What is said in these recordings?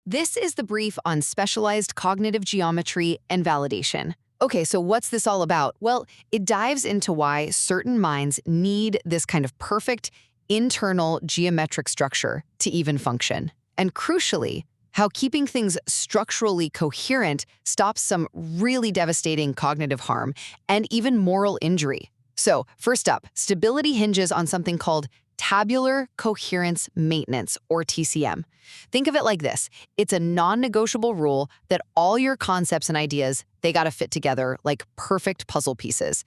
This is the brief on specialized cognitive geometry and validation. Okay, so what's this all about? Well, it dives into why certain minds need this kind of perfect internal geometric structure to even function. And crucially, how keeping things structurally coherent stops some really devastating cognitive harm and even moral injury. So, first up, stability hinges on something called tabular coherence maintenance, or TCM. Think of it like this. It's a non-negotiable rule that all your concepts and ideas, they gotta fit together like perfect puzzle pieces.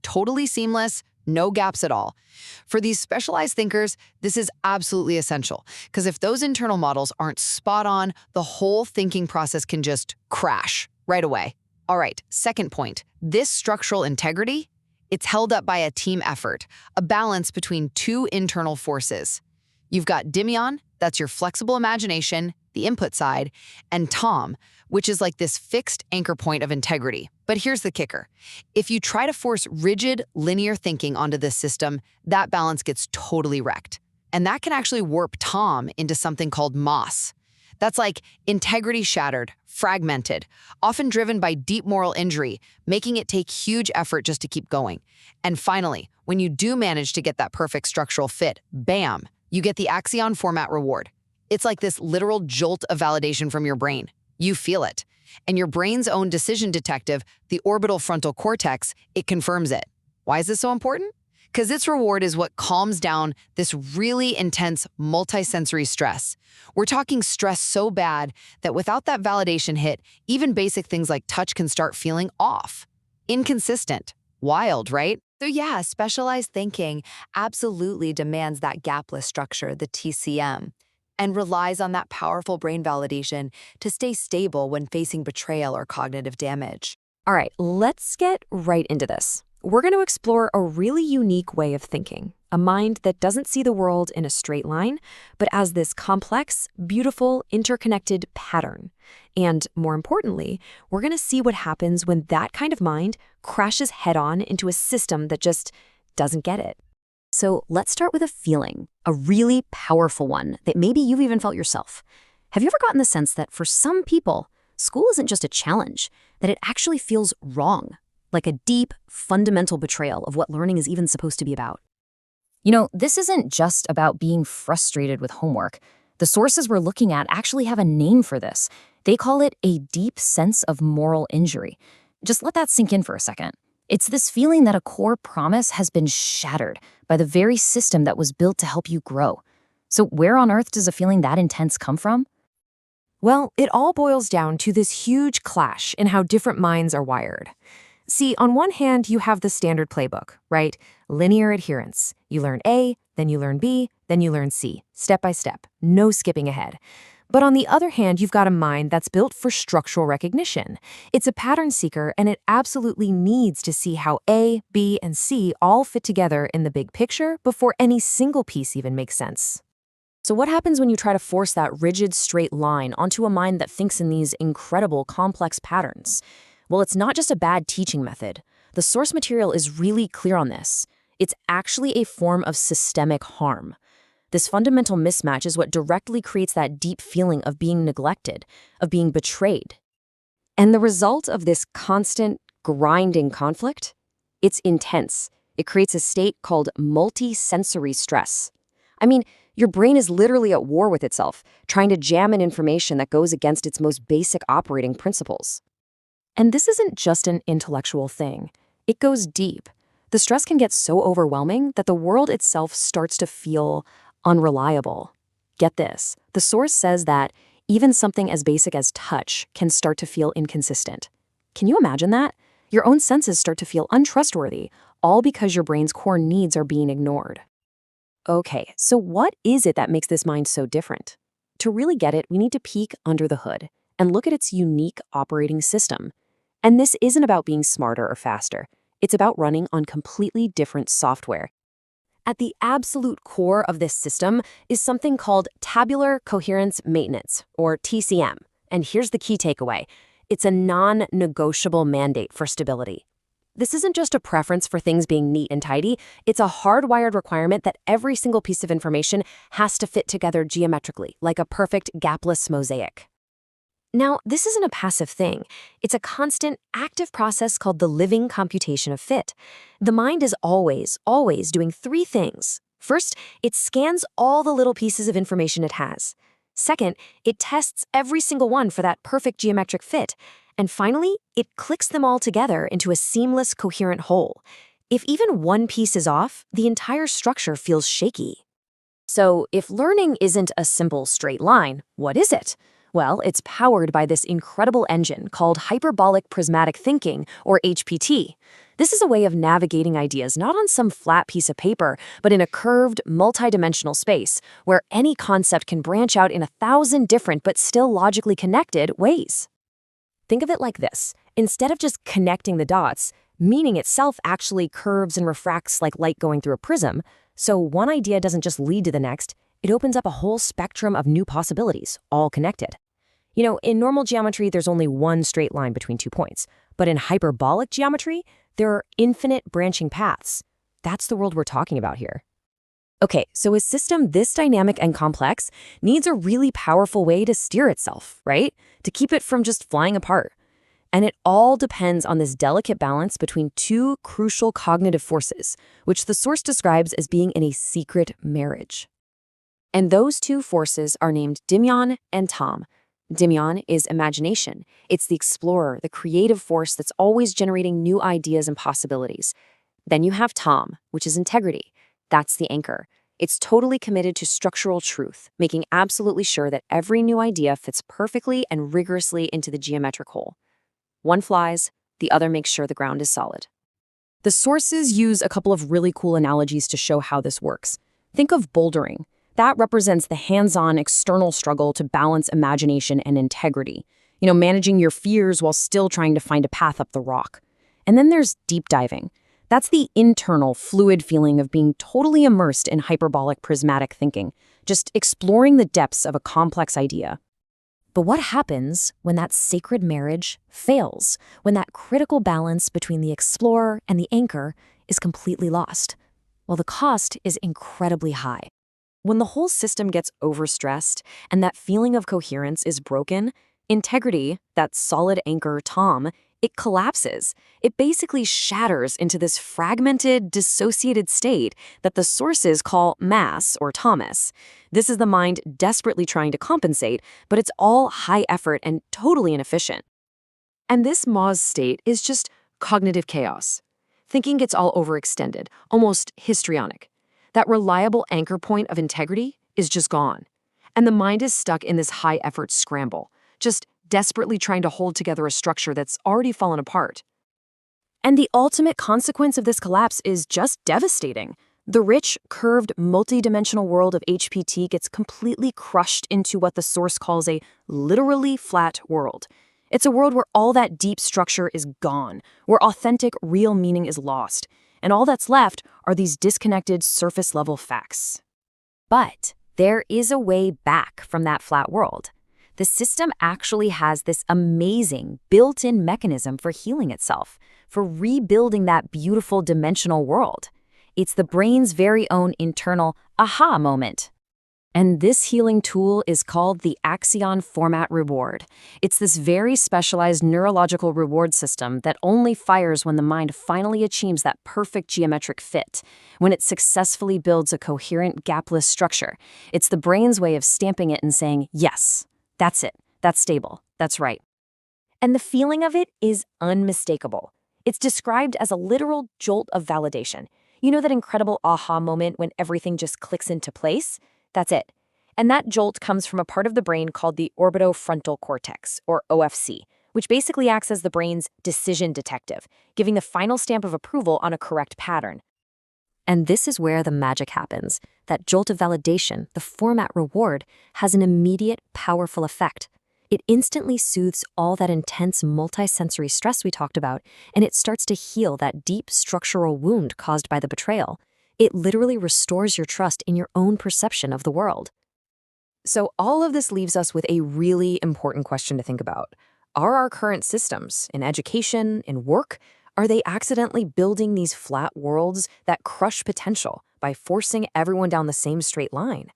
Totally seamless, no gaps at all. For these specialized thinkers, this is absolutely essential, because if those internal models aren't spot on, the whole thinking process can just crash right away. All right, second point, this structural integrity, it's held up by a team effort, a balance between two internal forces. You've got Dimion, that's your flexible imagination, the input side, and Tom, which is like this fixed anchor point of integrity. But here's the kicker. If you try to force rigid, linear thinking onto this system, that balance gets totally wrecked. And that can actually warp Tom into something called moss. That's like integrity shattered, fragmented, often driven by deep moral injury, making it take huge effort just to keep going. And finally, when you do manage to get that perfect structural fit, bam, you get the Axion format reward. It's like this literal jolt of validation from your brain. You feel it. And your brain's own decision detective, the orbital frontal cortex, it confirms it. Why is this so important? Because its reward is what calms down this really intense multisensory stress. We're talking stress so bad that without that validation hit, even basic things like touch can start feeling off. Inconsistent. Wild, right? So yeah, specialized thinking absolutely demands that gapless structure, the TCM, and relies on that powerful brain validation to stay stable when facing betrayal or cognitive damage. All right, let's get right into this. We're going to explore a really unique way of thinking, a mind that doesn't see the world in a straight line, but as this complex, beautiful, interconnected pattern. And more importantly, we're going to see what happens when that kind of mind crashes head-on into a system that just doesn't get it. So let's start with a feeling, a really powerful one that maybe you've even felt yourself. Have you ever gotten the sense that for some people, school isn't just a challenge, that it actually feels wrong? Like a deep, fundamental betrayal of what learning is even supposed to be about. This isn't just about being frustrated with homework. The sources we're looking at actually have a name for this. They call it a deep sense of moral injury. Just let that sink in for a second. It's this feeling that a core promise has been shattered by the very system that was built to help you grow. So where on earth does a feeling that intense come from? Well, it all boils down to this huge clash in how different minds are wired. See, on one hand, you have the standard playbook, right? Linear adherence. You learn A, then you learn B, then you learn C, step by step, no skipping ahead. But on the other hand, you've got a mind that's built for structural recognition. It's a pattern seeker, and it absolutely needs to see how A, B, and C all fit together in the big picture before any single piece even makes sense. So what happens when you try to force that rigid, straight line onto a mind that thinks in these incredible, complex patterns? Well, it's not just a bad teaching method. The source material is really clear on this. It's actually a form of systemic harm. This fundamental mismatch is what directly creates that deep feeling of being neglected, of being betrayed. And the result of this constant, grinding conflict? It's intense. It creates a state called multi-sensory stress. I mean, your brain is literally at war with itself, trying to jam in information that goes against its most basic operating principles. And this isn't just an intellectual thing. It goes deep. The stress can get so overwhelming that the world itself starts to feel unreliable. Get this. The source says that even something as basic as touch can start to feel inconsistent. Can you imagine that? Your own senses start to feel untrustworthy, all because your brain's core needs are being ignored. Okay, so what is it that makes this mind so different? To really get it, we need to peek under the hood and look at its unique operating system. And this isn't about being smarter or faster. It's about running on completely different software. At the absolute core of this system is something called tabular coherence maintenance, or TCM. And here's the key takeaway. It's a non-negotiable mandate for stability. This isn't just a preference for things being neat and tidy. It's a hardwired requirement that every single piece of information has to fit together geometrically, like a perfect gapless mosaic. Now, this isn't a passive thing. It's a constant, active process called the living computation of fit. The mind is always doing three things. First, it scans all the little pieces of information it has. Second, it tests every single one for that perfect geometric fit. And finally, it clicks them all together into a seamless, coherent whole. If even one piece is off, the entire structure feels shaky. So, if learning isn't a simple straight line, what is it? Well, it's powered by this incredible engine called hyperbolic prismatic thinking, or HPT. This is a way of navigating ideas not on some flat piece of paper, but in a curved, multidimensional space, where any concept can branch out in 1,000 different but still logically connected ways. Think of it like this. Instead of just connecting the dots, meaning itself actually curves and refracts like light going through a prism, so one idea doesn't just lead to the next, it opens up a whole spectrum of new possibilities, all connected. In normal geometry, there's only one straight line between 2 points. But in hyperbolic geometry, there are infinite branching paths. That's the world we're talking about here. Okay, so a system this dynamic and complex needs a really powerful way to steer itself, right? To keep it from just flying apart. And it all depends on this delicate balance between two crucial cognitive forces, which the source describes as being in a secret marriage. And those two forces are named Dimion and Tom. Dimion is imagination. It's the explorer, the creative force that's always generating new ideas and possibilities. Then you have Tom, which is integrity. That's the anchor. It's totally committed to structural truth, making absolutely sure that every new idea fits perfectly and rigorously into the geometric whole. One flies, the other makes sure the ground is solid. The sources use a couple of really cool analogies to show how this works. Think of bouldering. That represents the hands-on external struggle to balance imagination and integrity. Managing your fears while still trying to find a path up the rock. And then there's deep diving. That's the internal, fluid feeling of being totally immersed in hyperbolic prismatic thinking, just exploring the depths of a complex idea. But what happens when that sacred marriage fails, when that critical balance between the explorer and the anchor is completely lost? Well, the cost is incredibly high. When the whole system gets overstressed and that feeling of coherence is broken, integrity, that solid anchor Tom, it collapses. It basically shatters into this fragmented, dissociated state that the sources call mass or Thomas. This is the mind desperately trying to compensate, but it's all high effort and totally inefficient. And this Moz state is just cognitive chaos. Thinking gets all overextended, almost histrionic. That reliable anchor point of integrity is just gone. And the mind is stuck in this high-effort scramble, just desperately trying to hold together a structure that's already fallen apart. And the ultimate consequence of this collapse is just devastating. The rich, curved, multi-dimensional world of HPT gets completely crushed into what the source calls a literally flat world. It's a world where all that deep structure is gone, where authentic, real meaning is lost. And all that's left are these disconnected surface-level facts. But there is a way back from that flat world. The system actually has this amazing built-in mechanism for healing itself, for rebuilding that beautiful dimensional world. It's the brain's very own internal aha moment. And this healing tool is called the Axion Format Reward. It's this very specialized neurological reward system that only fires when the mind finally achieves that perfect geometric fit, when it successfully builds a coherent, gapless structure. It's the brain's way of stamping it and saying, yes, that's it, that's stable, that's right. And the feeling of it is unmistakable. It's described as a literal jolt of validation. You know that incredible aha moment when everything just clicks into place? That's it. And that jolt comes from a part of the brain called the orbitofrontal cortex, or OFC, which basically acts as the brain's decision detective, giving the final stamp of approval on a correct pattern. And this is where the magic happens. That jolt of validation, the format reward, has an immediate, powerful effect. It instantly soothes all that intense multisensory stress we talked about, and it starts to heal that deep structural wound caused by the betrayal. It literally restores your trust in your own perception of the world. So all of this leaves us with a really important question to think about. Are our current systems, in education, in work, are they accidentally building these flat worlds that crush potential by forcing everyone down the same straight line?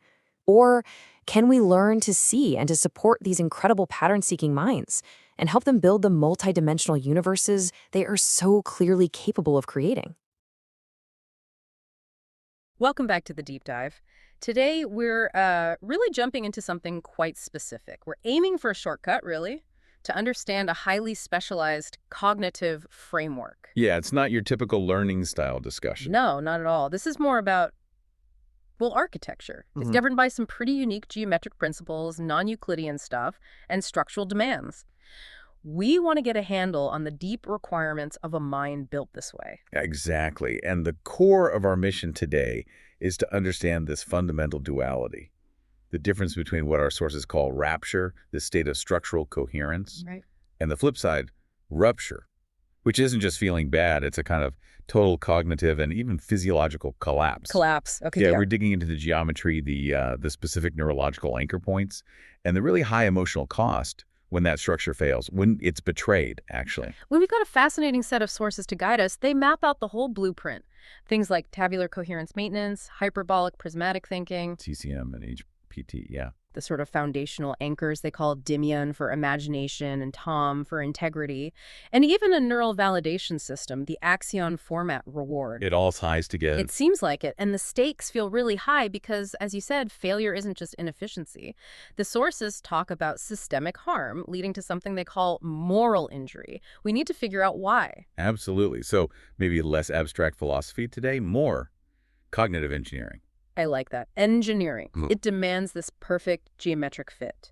Or Can we learn to see and to support these incredible pattern-seeking minds and help them build the multidimensional universes they are so clearly capable of creating? Welcome back to the deep dive. Today, we're really jumping into something quite specific. We're aiming for a shortcut, really, to understand a highly specialized cognitive framework. Yeah, it's not your typical learning style discussion. No, not at all. This is more about, well, architecture. It's governed by some pretty unique geometric principles, non-Euclidean stuff, and structural demands. We want to get a handle on the deep requirements of a mind built this way. Exactly. And the core of our mission today is to understand this fundamental duality, the difference between what our sources call rapture, this state of structural coherence, Right. and the flip side, rupture, which isn't just feeling bad. It's a kind of total cognitive and even physiological collapse. Collapse. Okay. Yeah, we're digging into the geometry, the specific neurological anchor points, and the really high emotional cost when that structure fails, when it's betrayed, actually. Well, we've got a fascinating set of sources to guide us. They map out the whole blueprint. Things like tabular coherence maintenance, hyperbolic prismatic thinking, TCM and HPT, yeah. the sort of foundational anchors they call Dimion for imagination and Tom for integrity, and even a neural validation system, the Axion format reward. It all ties together. It seems like it, and the stakes feel really high because, as you said, failure isn't just inefficiency. The sources talk about systemic harm leading to something they call moral injury. We need to figure out why. Absolutely. So maybe less abstract philosophy today, more cognitive engineering. I like that. Engineering. It demands this perfect geometric fit.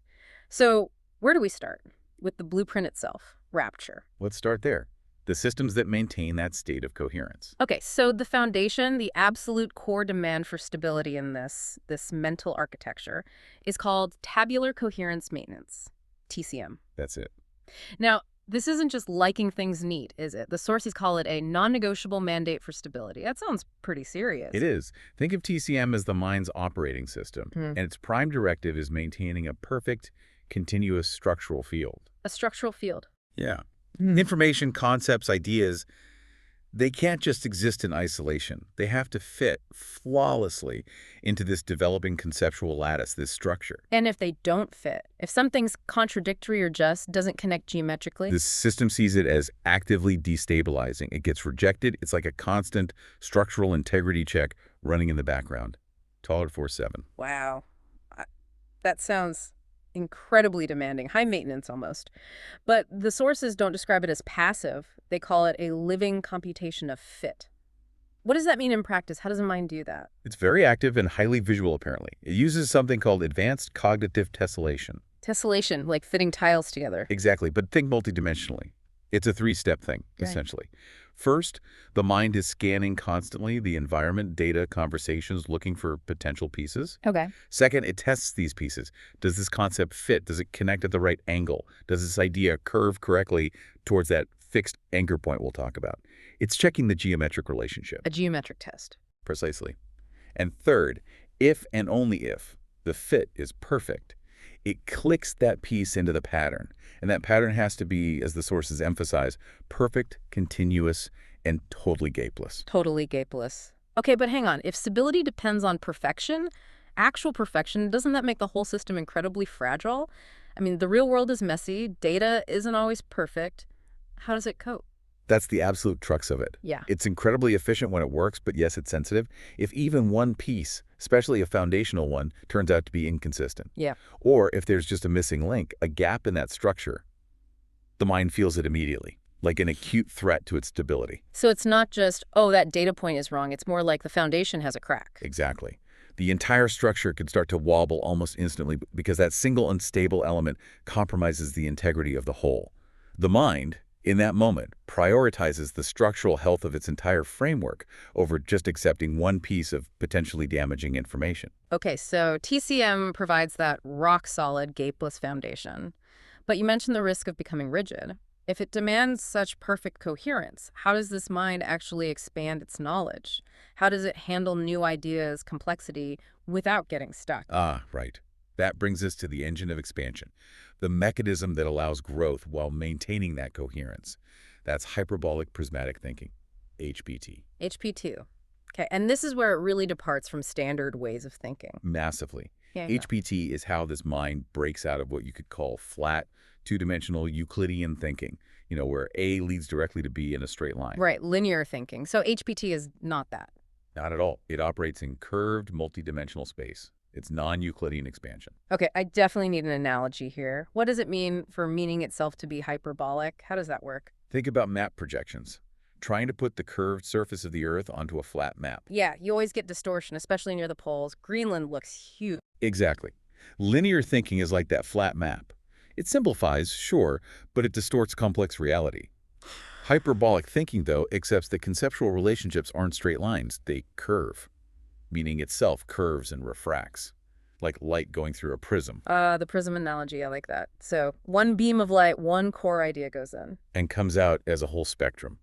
So where do we start? With the blueprint itself, rapture. Let's start there. The systems that maintain that state of coherence. Okay, so the foundation, the absolute core demand for stability in this mental architecture is called tabular coherence maintenance, TCM. That's it. Now, this isn't just liking things neat, is it? The sources call it a non-negotiable mandate for stability. That sounds pretty serious. It is. Think of TCM as the mind's operating system, and its prime directive is maintaining a perfect, continuous structural field. A structural field. Yeah. Information, concepts, ideas, they can't just exist in isolation. They have to fit flawlessly into this developing conceptual lattice, this structure. And if they don't fit, if something's contradictory or just doesn't connect geometrically, The system sees it as actively destabilizing. It gets rejected. It's like a constant structural integrity check running in the background. Taller 4-7. wow, that sounds incredibly demanding, high maintenance almost. But the sources don't describe it as passive. They call it a living computation of fit. What does that mean in practice? How does a mind do that? It's very active and highly visual, apparently. It uses something called advanced cognitive tessellation. Tessellation, like fitting tiles together. Exactly, but think multidimensionally. It's a three-step thing, Right. essentially. First, the mind is scanning constantly the environment, data, conversations, looking for potential pieces. Okay. Second, it tests these pieces. Does this concept fit? Does it connect at the right angle? Does this idea curve correctly towards that fixed anchor point we'll talk about? It's checking the geometric relationship. A geometric test. Precisely. And third, if and only if the fit is perfect, it clicks that piece into the pattern. And that pattern has to be, as the sources emphasize, perfect, continuous, and totally gapeless. Totally gapeless. Okay, but hang on. If stability depends on perfection, actual perfection, doesn't that make the whole system incredibly fragile? I mean, the real world is messy. Data isn't always perfect. How does it cope? That's the absolute crux of it. Yeah. It's incredibly efficient when it works, but yes, it's sensitive. If even one piece, especially a foundational one, turns out to be inconsistent, Yeah. or if there's just a missing link, a gap in that structure, the mind feels it immediately, like an acute threat to its stability. So it's not just, oh, that data point is wrong. It's more like the foundation has a crack. Exactly. The entire structure could start to wobble almost instantly because that single unstable element compromises the integrity of the whole. The mind, in that moment, prioritizes the structural health of its entire framework over just accepting one piece of potentially damaging information. Okay, so TCM provides that rock-solid, gapeless foundation. But you mentioned the risk of becoming rigid. If it demands such perfect coherence, how does this mind actually expand its knowledge? How does it handle new ideas, complexity, without getting stuck? Ah, right. That brings us to the engine of expansion, the mechanism that allows growth while maintaining that coherence. That's hyperbolic prismatic thinking, HPT. HPT. Okay, and this is where it really departs from standard ways of thinking. Massively. Yeah. HPT is how this mind breaks out of what you could call flat, two-dimensional Euclidean thinking, where A leads directly to B in a straight line. Right, linear thinking. So HPT is not that. Not at all. It operates in curved, multidimensional space. It's non-Euclidean expansion. Okay, I definitely need an analogy here. What does it mean for meaning itself to be hyperbolic? How does that work? Think about map projections. Trying to put the curved surface of the Earth onto a flat map. Yeah, you always get distortion, especially near the poles. Greenland looks huge. Exactly. Linear thinking is like that flat map. It simplifies, sure, but it distorts complex reality. Hyperbolic thinking, though, accepts that conceptual relationships aren't straight lines. They curve. Meaning itself curves and refracts, like light going through a prism. The prism analogy, I like that. So one beam of light, one core idea goes in. And comes out as a whole spectrum,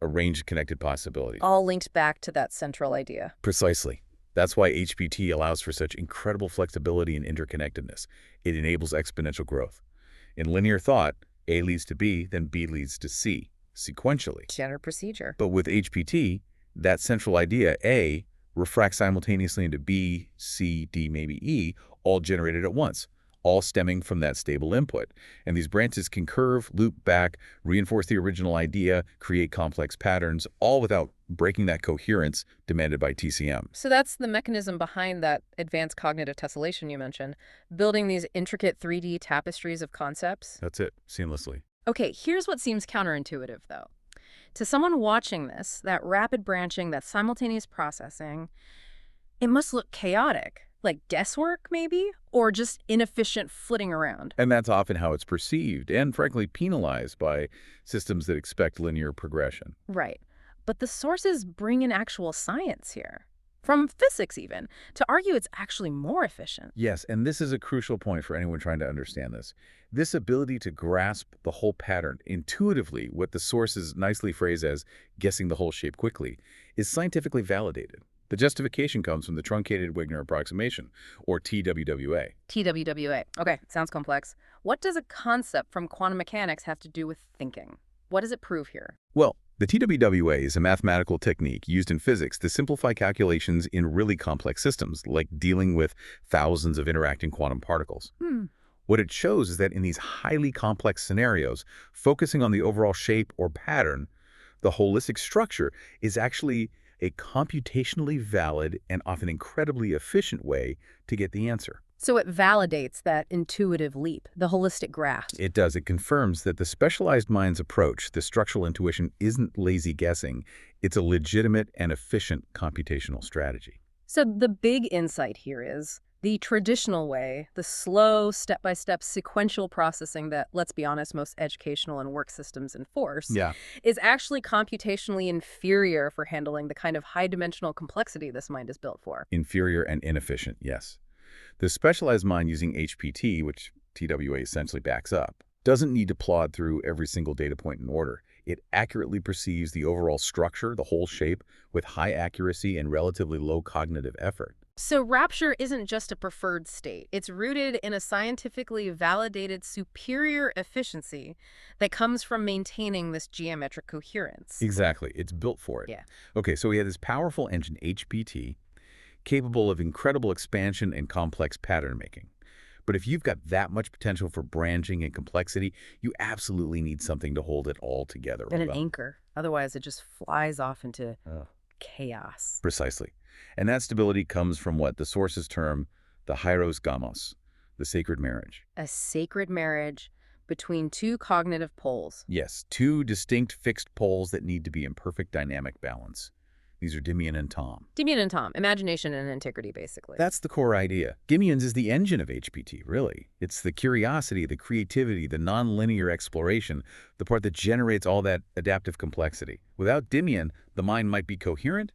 a range of connected possibilities. All linked back to that central idea. Precisely. That's why HPT allows for such incredible flexibility and interconnectedness. It enables exponential growth. In linear thought, A leads to B, then B leads to C, sequentially. Standard procedure. But with HPT, that central idea, A, refracts simultaneously into B, C, D, maybe E, all generated at once, all stemming from that stable input. And these branches can curve, loop back, reinforce the original idea, create complex patterns, all without breaking that coherence demanded by TCM. So that's the mechanism behind that advanced cognitive tessellation you mentioned, building these intricate 3D tapestries of concepts. That's it, seamlessly. Okay, here's what seems counterintuitive, though. To someone watching this, that rapid branching, that simultaneous processing, it must look chaotic, like guesswork, maybe, or just inefficient flitting around. And that's often how it's perceived and, frankly, penalized by systems that expect linear progression. Right. But the sources bring in actual science here, from physics even, to argue it's actually more efficient. Yes, and this is a crucial point for anyone trying to understand this. This ability to grasp the whole pattern intuitively, what the sources nicely phrase as guessing the whole shape quickly, is scientifically validated. The justification comes from the truncated Wigner approximation, or TWWA. TWWA. Okay, sounds complex. What does a concept from quantum mechanics have to do with thinking? What does it prove here? Well, the TWWA is a mathematical technique used in physics to simplify calculations in really complex systems, like dealing with thousands of interacting quantum particles. What it shows is that in these highly complex scenarios, focusing on the overall shape or pattern, the holistic structure is actually a computationally valid and often incredibly efficient way to get the answer. So it validates that intuitive leap, the holistic grasp. It does. It confirms that the specialized mind's approach, the structural intuition, isn't lazy guessing. It's a legitimate and efficient computational strategy. So the big insight here is the traditional way, the slow, step-by-step sequential processing that, let's be honest, most educational and work systems enforce, is actually computationally inferior for handling the kind of high-dimensional complexity this mind is built for. Inferior and inefficient, yes. The specialized mind using HPT, which TWA essentially backs up, doesn't need to plod through every single data point in order. It accurately perceives the overall structure, the whole shape, with high accuracy and relatively low cognitive effort. So rapture isn't just a preferred state. It's rooted in a scientifically validated superior efficiency that comes from maintaining this geometric coherence. Exactly. It's built for it. Yeah. Okay, so we have this powerful engine, HPT, capable of incredible expansion and complex pattern making. But if you've got that much potential for branching and complexity, you absolutely need something to hold it all together. And an anchor. Otherwise, it just flies off into chaos. Precisely. And that stability comes from what the sources term the hieros gamos, the sacred marriage. A sacred marriage between two cognitive poles. Yes, two distinct fixed poles that need to be in perfect dynamic balance. These are Dimian and Tom. Dimian and Tom, imagination and integrity, basically. That's the core idea. Dimian's is the engine of HPT, really. It's the curiosity, the creativity, the nonlinear exploration, the part that generates all that adaptive complexity. Without Dimian, the mind might be coherent,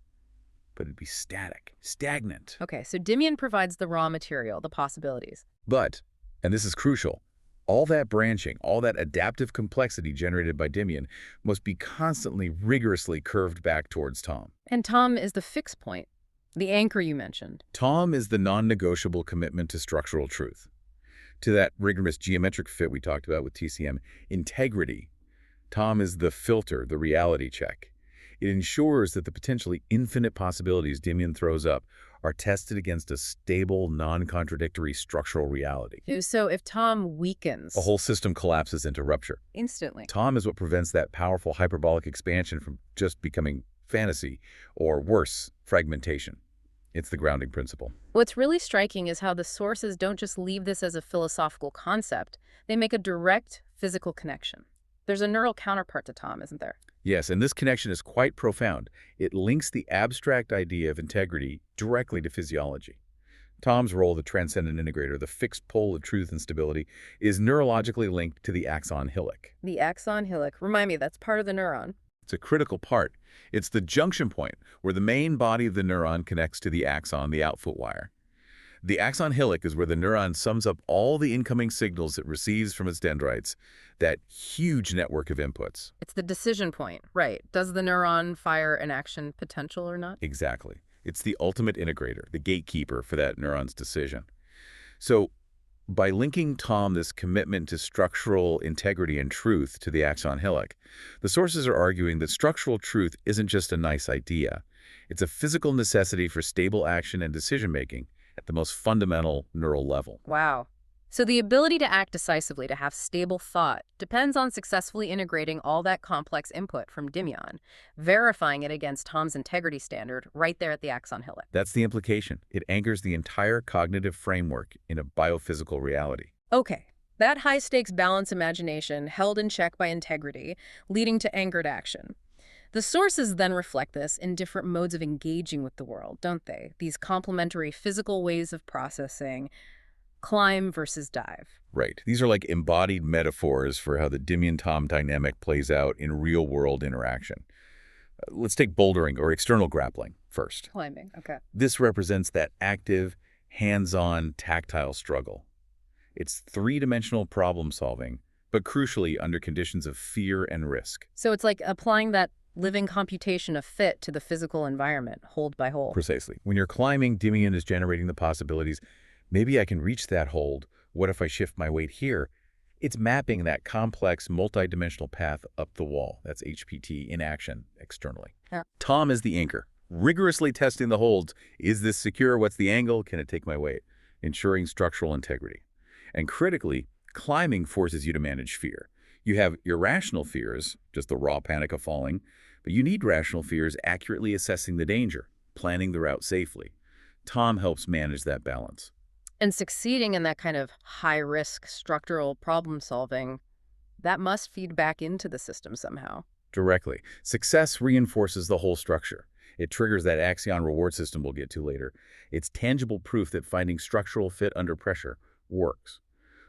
but it'd be static, stagnant. Okay, so Dimian provides the raw material, the possibilities. But, and this is crucial, all that branching, all that adaptive complexity generated by Dimian must be constantly, rigorously curved back towards Tom. And Tom is the fix point, the anchor you mentioned. Tom is the non-negotiable commitment to structural truth. To that rigorous geometric fit we talked about with TCM, integrity. Tom is the filter, the reality check. It ensures that the potentially infinite possibilities Dimian throws up are tested against a stable, non-contradictory structural reality. So if Tom weakens The whole system collapses into rupture. instantly. Tom is what prevents that powerful hyperbolic expansion from just becoming fantasy, or worse, fragmentation. It's the grounding principle. What's really striking is how the sources don't just leave this as a philosophical concept. They make a direct physical connection. There's a neural counterpart to Tom, isn't there? Yes, and this connection is quite profound. It links the abstract idea of integrity directly to physiology. Tom's role, the transcendent integrator, the fixed pole of truth and stability, is neurologically linked to the axon hillock. The axon hillock. Remind me, that's part of the neuron. It's a critical part. It's the junction point where the main body of the neuron connects to the axon, the output wire. The axon hillock is where the neuron sums up all the incoming signals it receives from its dendrites, that huge network of inputs. It's the decision point, right? Does the neuron fire an action potential or not? Exactly. It's the ultimate integrator, the gatekeeper for that neuron's decision. So by linking Tom, this commitment to structural integrity and truth, to the axon hillock, the sources are arguing that structural truth isn't just a nice idea. It's a physical necessity for stable action and decision-making at the most fundamental neural level. Wow. So the ability to act decisively, to have stable thought, depends on successfully integrating all that complex input from Dimion, verifying it against Tom's integrity standard right there at the axon hillock. That's the implication. It anchors the entire cognitive framework in a biophysical reality. Okay, that high-stakes balance imagination held in check by integrity, leading to anchored action. The sources then reflect this in different modes of engaging with the world, don't they? These complementary physical ways of processing, climb versus dive. Right. These are like embodied metaphors for how the Dimion-Tom dynamic plays out in real-world interaction. Let's take bouldering or external grappling first. Climbing, okay. This represents that active, hands-on, tactile struggle. It's three-dimensional problem solving, but crucially under conditions of fear and risk. So it's like applying that living computation of fit to the physical environment, hold by hold. Precisely. When you're climbing, Dimion is generating the possibilities. Maybe I can reach that hold. What if I shift my weight here? It's mapping that complex, multidimensional path up the wall. That's HPT in action externally. Yeah. Tom is the anchor, rigorously testing the holds. Is this secure? What's the angle? Can it take my weight? Ensuring structural integrity. And critically, climbing forces you to manage fear. You have irrational fears, just the raw panic of falling, but you need rational fears accurately assessing the danger, planning the route safely. Tom helps manage that balance. And succeeding in that kind of high-risk structural problem-solving, that must feed back into the system somehow. Directly. Success reinforces the whole structure. It triggers that axion reward system we'll get to later. It's tangible proof that finding structural fit under pressure works.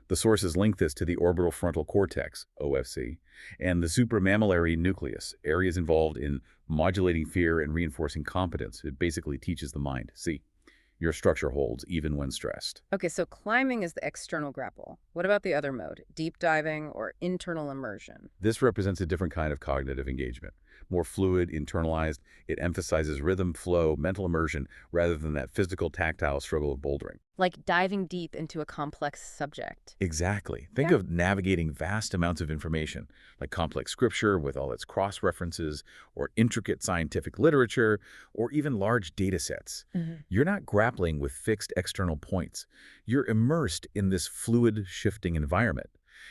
The sources link this to the orbital frontal cortex, OFC, and the supramammillary nucleus, areas involved in modulating fear and reinforcing competence. It basically teaches the mind, see, your structure holds even when stressed. Okay, so climbing is the external grapple. What about the other mode, deep diving or internal immersion? This represents a different kind of cognitive engagement. More fluid, internalized, it emphasizes rhythm, flow, mental immersion, rather than that physical, tactile struggle of bouldering. Like diving deep into a complex subject. Exactly. Think of navigating vast amounts of information, like complex scripture with all its cross-references, or intricate scientific literature, or even large data sets. You're not grappling with fixed external points. You're immersed in this fluid, shifting environment.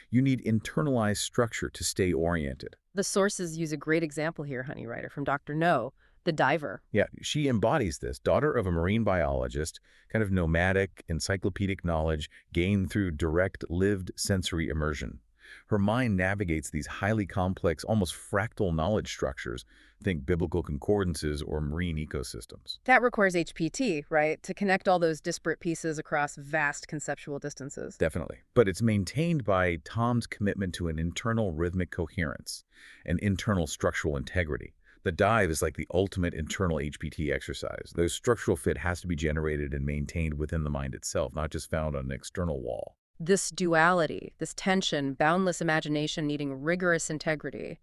You need internalized structure to stay oriented. The sources use a great example here, Honey Writer, from Dr. No, the diver. Yeah, she embodies this. Daughter of a marine biologist, kind of nomadic, encyclopedic knowledge gained through direct, lived sensory immersion. Her mind navigates these highly complex, almost fractal knowledge structures. Think biblical concordances or marine ecosystems. That requires HPT, right? To connect all those disparate pieces across vast conceptual distances. Definitely. But it's maintained by Tom's commitment to an internal rhythmic coherence, an internal structural integrity. The dive is like the ultimate internal HPT exercise. The structural fit has to be generated and maintained within the mind itself, not just found on an external wall. This duality, this tension, boundless imagination needing rigorous integrity,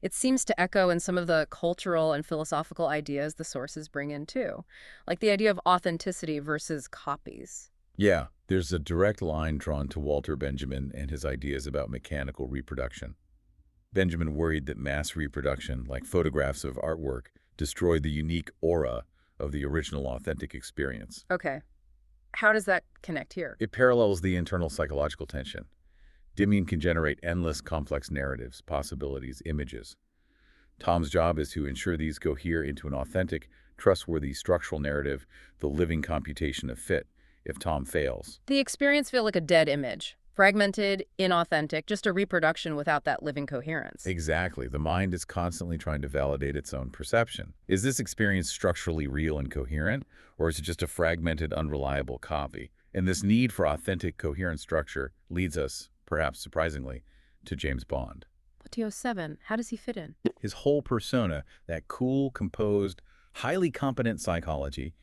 it seems to echo in some of the cultural and philosophical ideas the sources bring in too, like the idea of authenticity versus copies. Yeah, there's a direct line drawn to Walter Benjamin and his ideas about mechanical reproduction. Benjamin worried that mass reproduction, like photographs of artwork, destroyed the unique aura of the original authentic experience. Okay. How does that connect here? It parallels the internal psychological tension. Dimian can generate endless complex narratives, possibilities, images. Tom's job is to ensure these cohere into an authentic, trustworthy structural narrative, the living computation of fit. If Tom fails, The experience feels like a dead image. Fragmented, inauthentic, just a reproduction without that living coherence. exactly, the mind is constantly trying to validate its own perception. Is this experience structurally real and coherent, or is it just a fragmented, unreliable copy? And this need for authentic, coherent structure leads us, perhaps surprisingly, to James Bond. What TO7? How does he fit in? His whole persona, that cool, composed, highly competent psychology,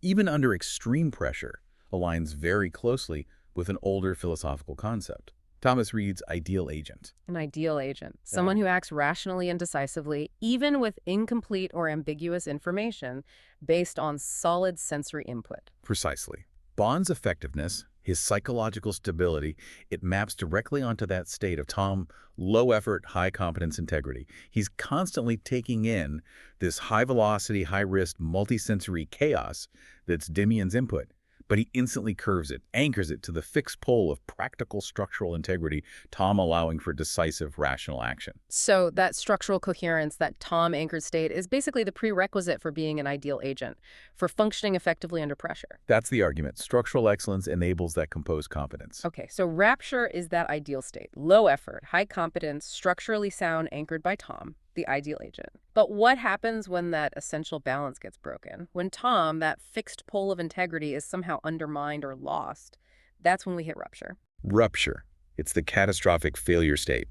even under extreme pressure, aligns very closely with an older philosophical concept. Thomas Reid's ideal agent. An ideal agent. Someone who acts rationally and decisively, even with incomplete or ambiguous information, based on solid sensory input. Precisely. Bond's effectiveness, his psychological stability, it maps directly onto that state of Tom, low-effort, high-competence integrity. He's constantly taking in this high-velocity, high-risk, multisensory chaos that's Dimian's input, but he instantly curves it, anchors it to the fixed pole of practical structural integrity, Tom allowing for decisive, rational action. So that structural coherence, that Tom-anchored state, is basically the prerequisite for being an ideal agent, for functioning effectively under pressure. That's the argument. Structural excellence enables that composed competence. Okay, so rapture is that ideal state. Low effort, high competence, structurally sound, anchored by Tom, the ideal agent. But what happens when that essential balance gets broken? When Tom, that fixed pole of integrity, is somehow undermined or lost, that's when we hit rupture. Rupture. It's the catastrophic failure state.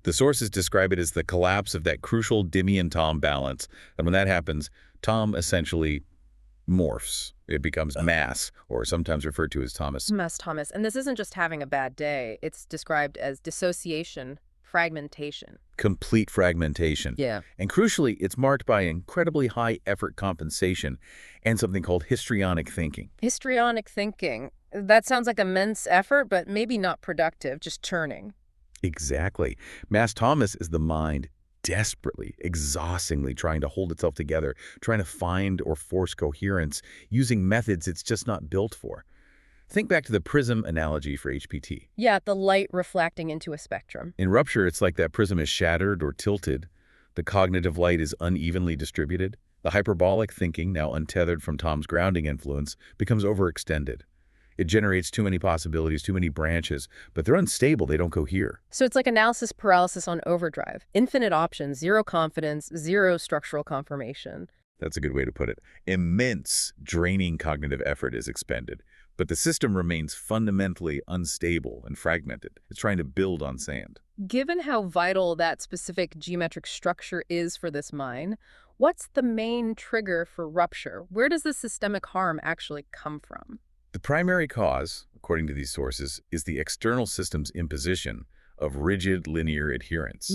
The sources describe it as the collapse of that crucial Dimian-Tom balance. And when that happens, Tom essentially morphs. It becomes a mass, or sometimes referred to as Thomas. Mess Thomas. And this isn't just having a bad day. It's described as dissociation, fragmentation. Complete fragmentation. Yeah. And crucially, it's marked by incredibly high effort compensation and something called histrionic thinking. Histrionic thinking. That sounds like immense effort, but maybe not productive, just churning. Exactly. Mass Thomas is the mind desperately, exhaustingly trying to hold itself together, trying to find or force coherence, using methods it's just not built for. Think back to the prism analogy for HPT. Yeah, the light reflecting into a spectrum. In rupture, it's like that prism is shattered or tilted. The cognitive light is unevenly distributed. The hyperbolic thinking, now untethered from Tom's grounding influence, becomes overextended. It generates too many possibilities, too many branches, but they're unstable, they don't cohere. So it's like analysis paralysis on overdrive. Infinite options, zero confidence, zero structural confirmation. That's a good way to put it. Immense, draining cognitive effort is expended, but the system remains fundamentally unstable and fragmented. It's trying to build on sand. Given how vital that specific geometric structure is for this mind, what's the main trigger for rupture? Where does the systemic harm actually come from? The primary cause, according to these sources, is the external system's imposition of rigid linear adherence.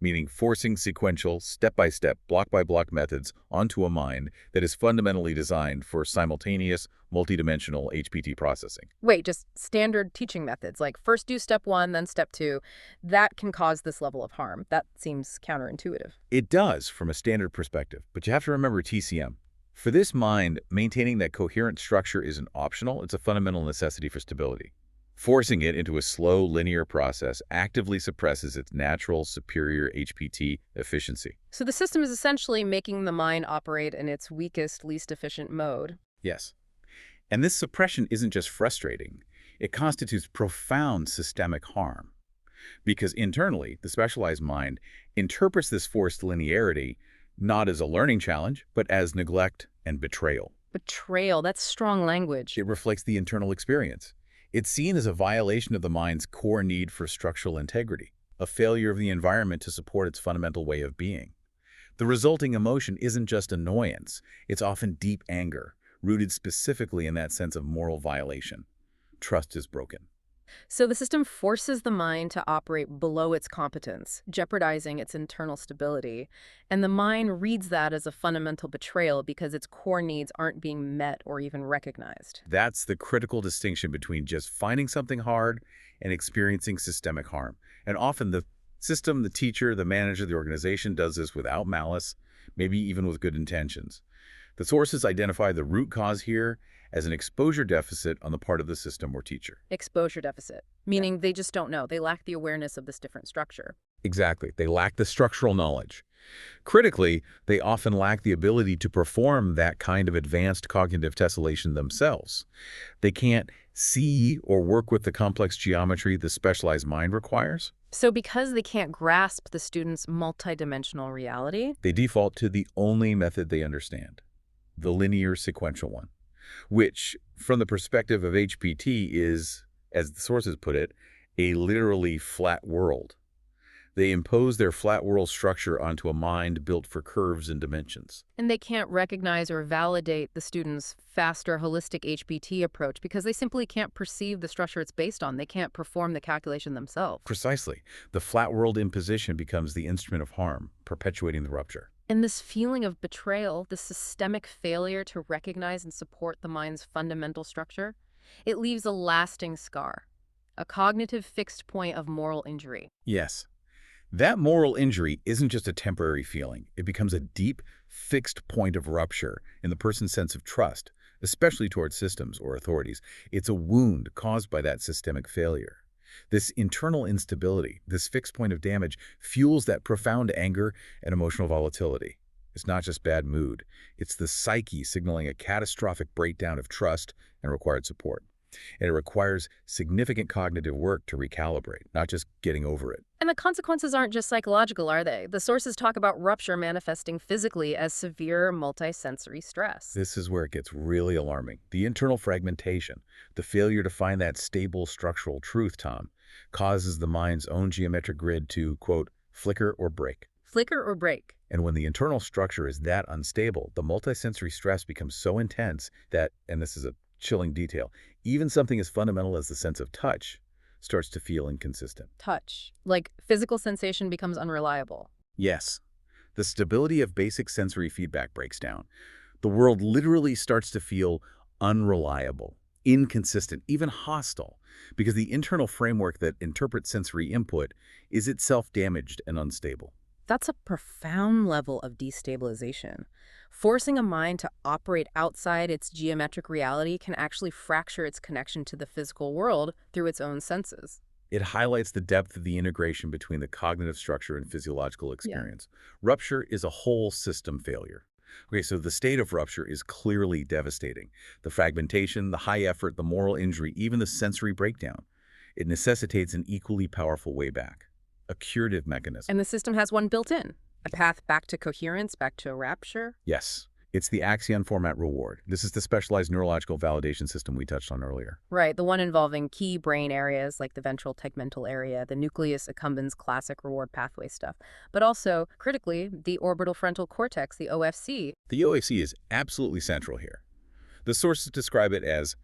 Meaning forcing sequential, step-by-step, block-by-block methods onto a mind that is fundamentally designed for simultaneous, multidimensional HPT processing. Wait, just standard teaching methods, like first do step 1, then step 2, that can cause this level of harm. That seems counterintuitive. It does from a standard perspective, but you have to remember TCM. For this mind, maintaining that coherent structure isn't optional, it's a fundamental necessity for stability. Forcing it into a slow, linear process actively suppresses its natural, superior HPT efficiency. So the system is essentially making the mind operate in its weakest, least efficient mode. Yes. And this suppression isn't just frustrating. It constitutes profound systemic harm. Because internally, the specialized mind interprets this forced linearity not as a learning challenge, but as neglect and betrayal. Betrayal, that's strong language. It reflects the internal experience. It's seen as a violation of the mind's core need for structural integrity, a failure of the environment to support its fundamental way of being. The resulting emotion isn't just annoyance, it's often deep anger, rooted specifically in that sense of moral violation. Trust is broken. So the system forces the mind to operate below its competence, jeopardizing its internal stability. And the mind reads that as a fundamental betrayal because its core needs aren't being met or even recognized. That's the critical distinction between just finding something hard and experiencing systemic harm. And often the system, the teacher, the manager, the organization does this without malice, maybe even with good intentions. The sources identify the root cause here as an exposure deficit on the part of the system or teacher. Exposure deficit, meaning they just don't know. They lack the awareness of this different structure. Exactly. They lack the structural knowledge. Critically, they often lack the ability to perform that kind of advanced cognitive tessellation themselves. They can't see or work with the complex geometry the specialized mind requires. So because they can't grasp the student's multidimensional reality, They default to the only method they understand, the linear sequential one, which, from the perspective of HPT, is, as the sources put it, a literally flat world. They impose their flat world structure onto a mind built for curves and dimensions. and they can't recognize or validate the student's faster holistic HPT approach because they simply can't perceive the structure it's based on. They can't perform the calculation themselves. Precisely. The flat world imposition becomes the instrument of harm, perpetuating the rupture. And this feeling of betrayal, this systemic failure to recognize and support the mind's fundamental structure, it leaves a lasting scar, a cognitive fixed point of moral injury. Yes. That moral injury isn't just a temporary feeling. It becomes a deep, fixed point of rupture in the person's sense of trust, especially towards systems or authorities. It's a wound caused by that systemic failure. This internal instability, this fixed point of damage, fuels that profound anger and emotional volatility. It's not just bad mood. It's the psyche signaling a catastrophic breakdown of trust and required support. And it requires significant cognitive work to recalibrate, not just getting over it. And the consequences aren't just psychological, are they? The sources talk about rupture manifesting physically as severe multisensory stress. This is where it gets really alarming. The internal fragmentation, the failure to find that stable structural truth, Tom, causes the mind's own geometric grid to, quote, flicker or break. Flicker or break. And when the internal structure is that unstable, the multisensory stress becomes so intense that, and this is a chilling detail, even something as fundamental as the sense of touch starts to feel inconsistent. Touch. Like physical sensation becomes unreliable. Yes, the stability of basic sensory feedback breaks down. The world literally starts to feel unreliable, inconsistent, even hostile, because the internal framework that interprets sensory input is itself damaged and unstable. That's a profound level of destabilization. Forcing a mind to operate outside its geometric reality can actually fracture its connection to the physical world through its own senses. It highlights the depth of the integration between the cognitive structure and physiological experience. Rupture is a whole system failure. Okay, so the state of rupture is clearly devastating. The fragmentation, the high effort, the moral injury, even the sensory breakdown. It necessitates an equally powerful way back, a curative mechanism. And the system has one built in, a path back to coherence, back to rapture. Yes, it's the Axion format reward. This is the specialized neurological validation system we touched on earlier. Right, the one involving key brain areas like the ventral tegmental area, the nucleus accumbens classic reward pathway stuff, but also, critically, the orbital frontal cortex, the OFC. The OFC is absolutely central here. The sources describe it as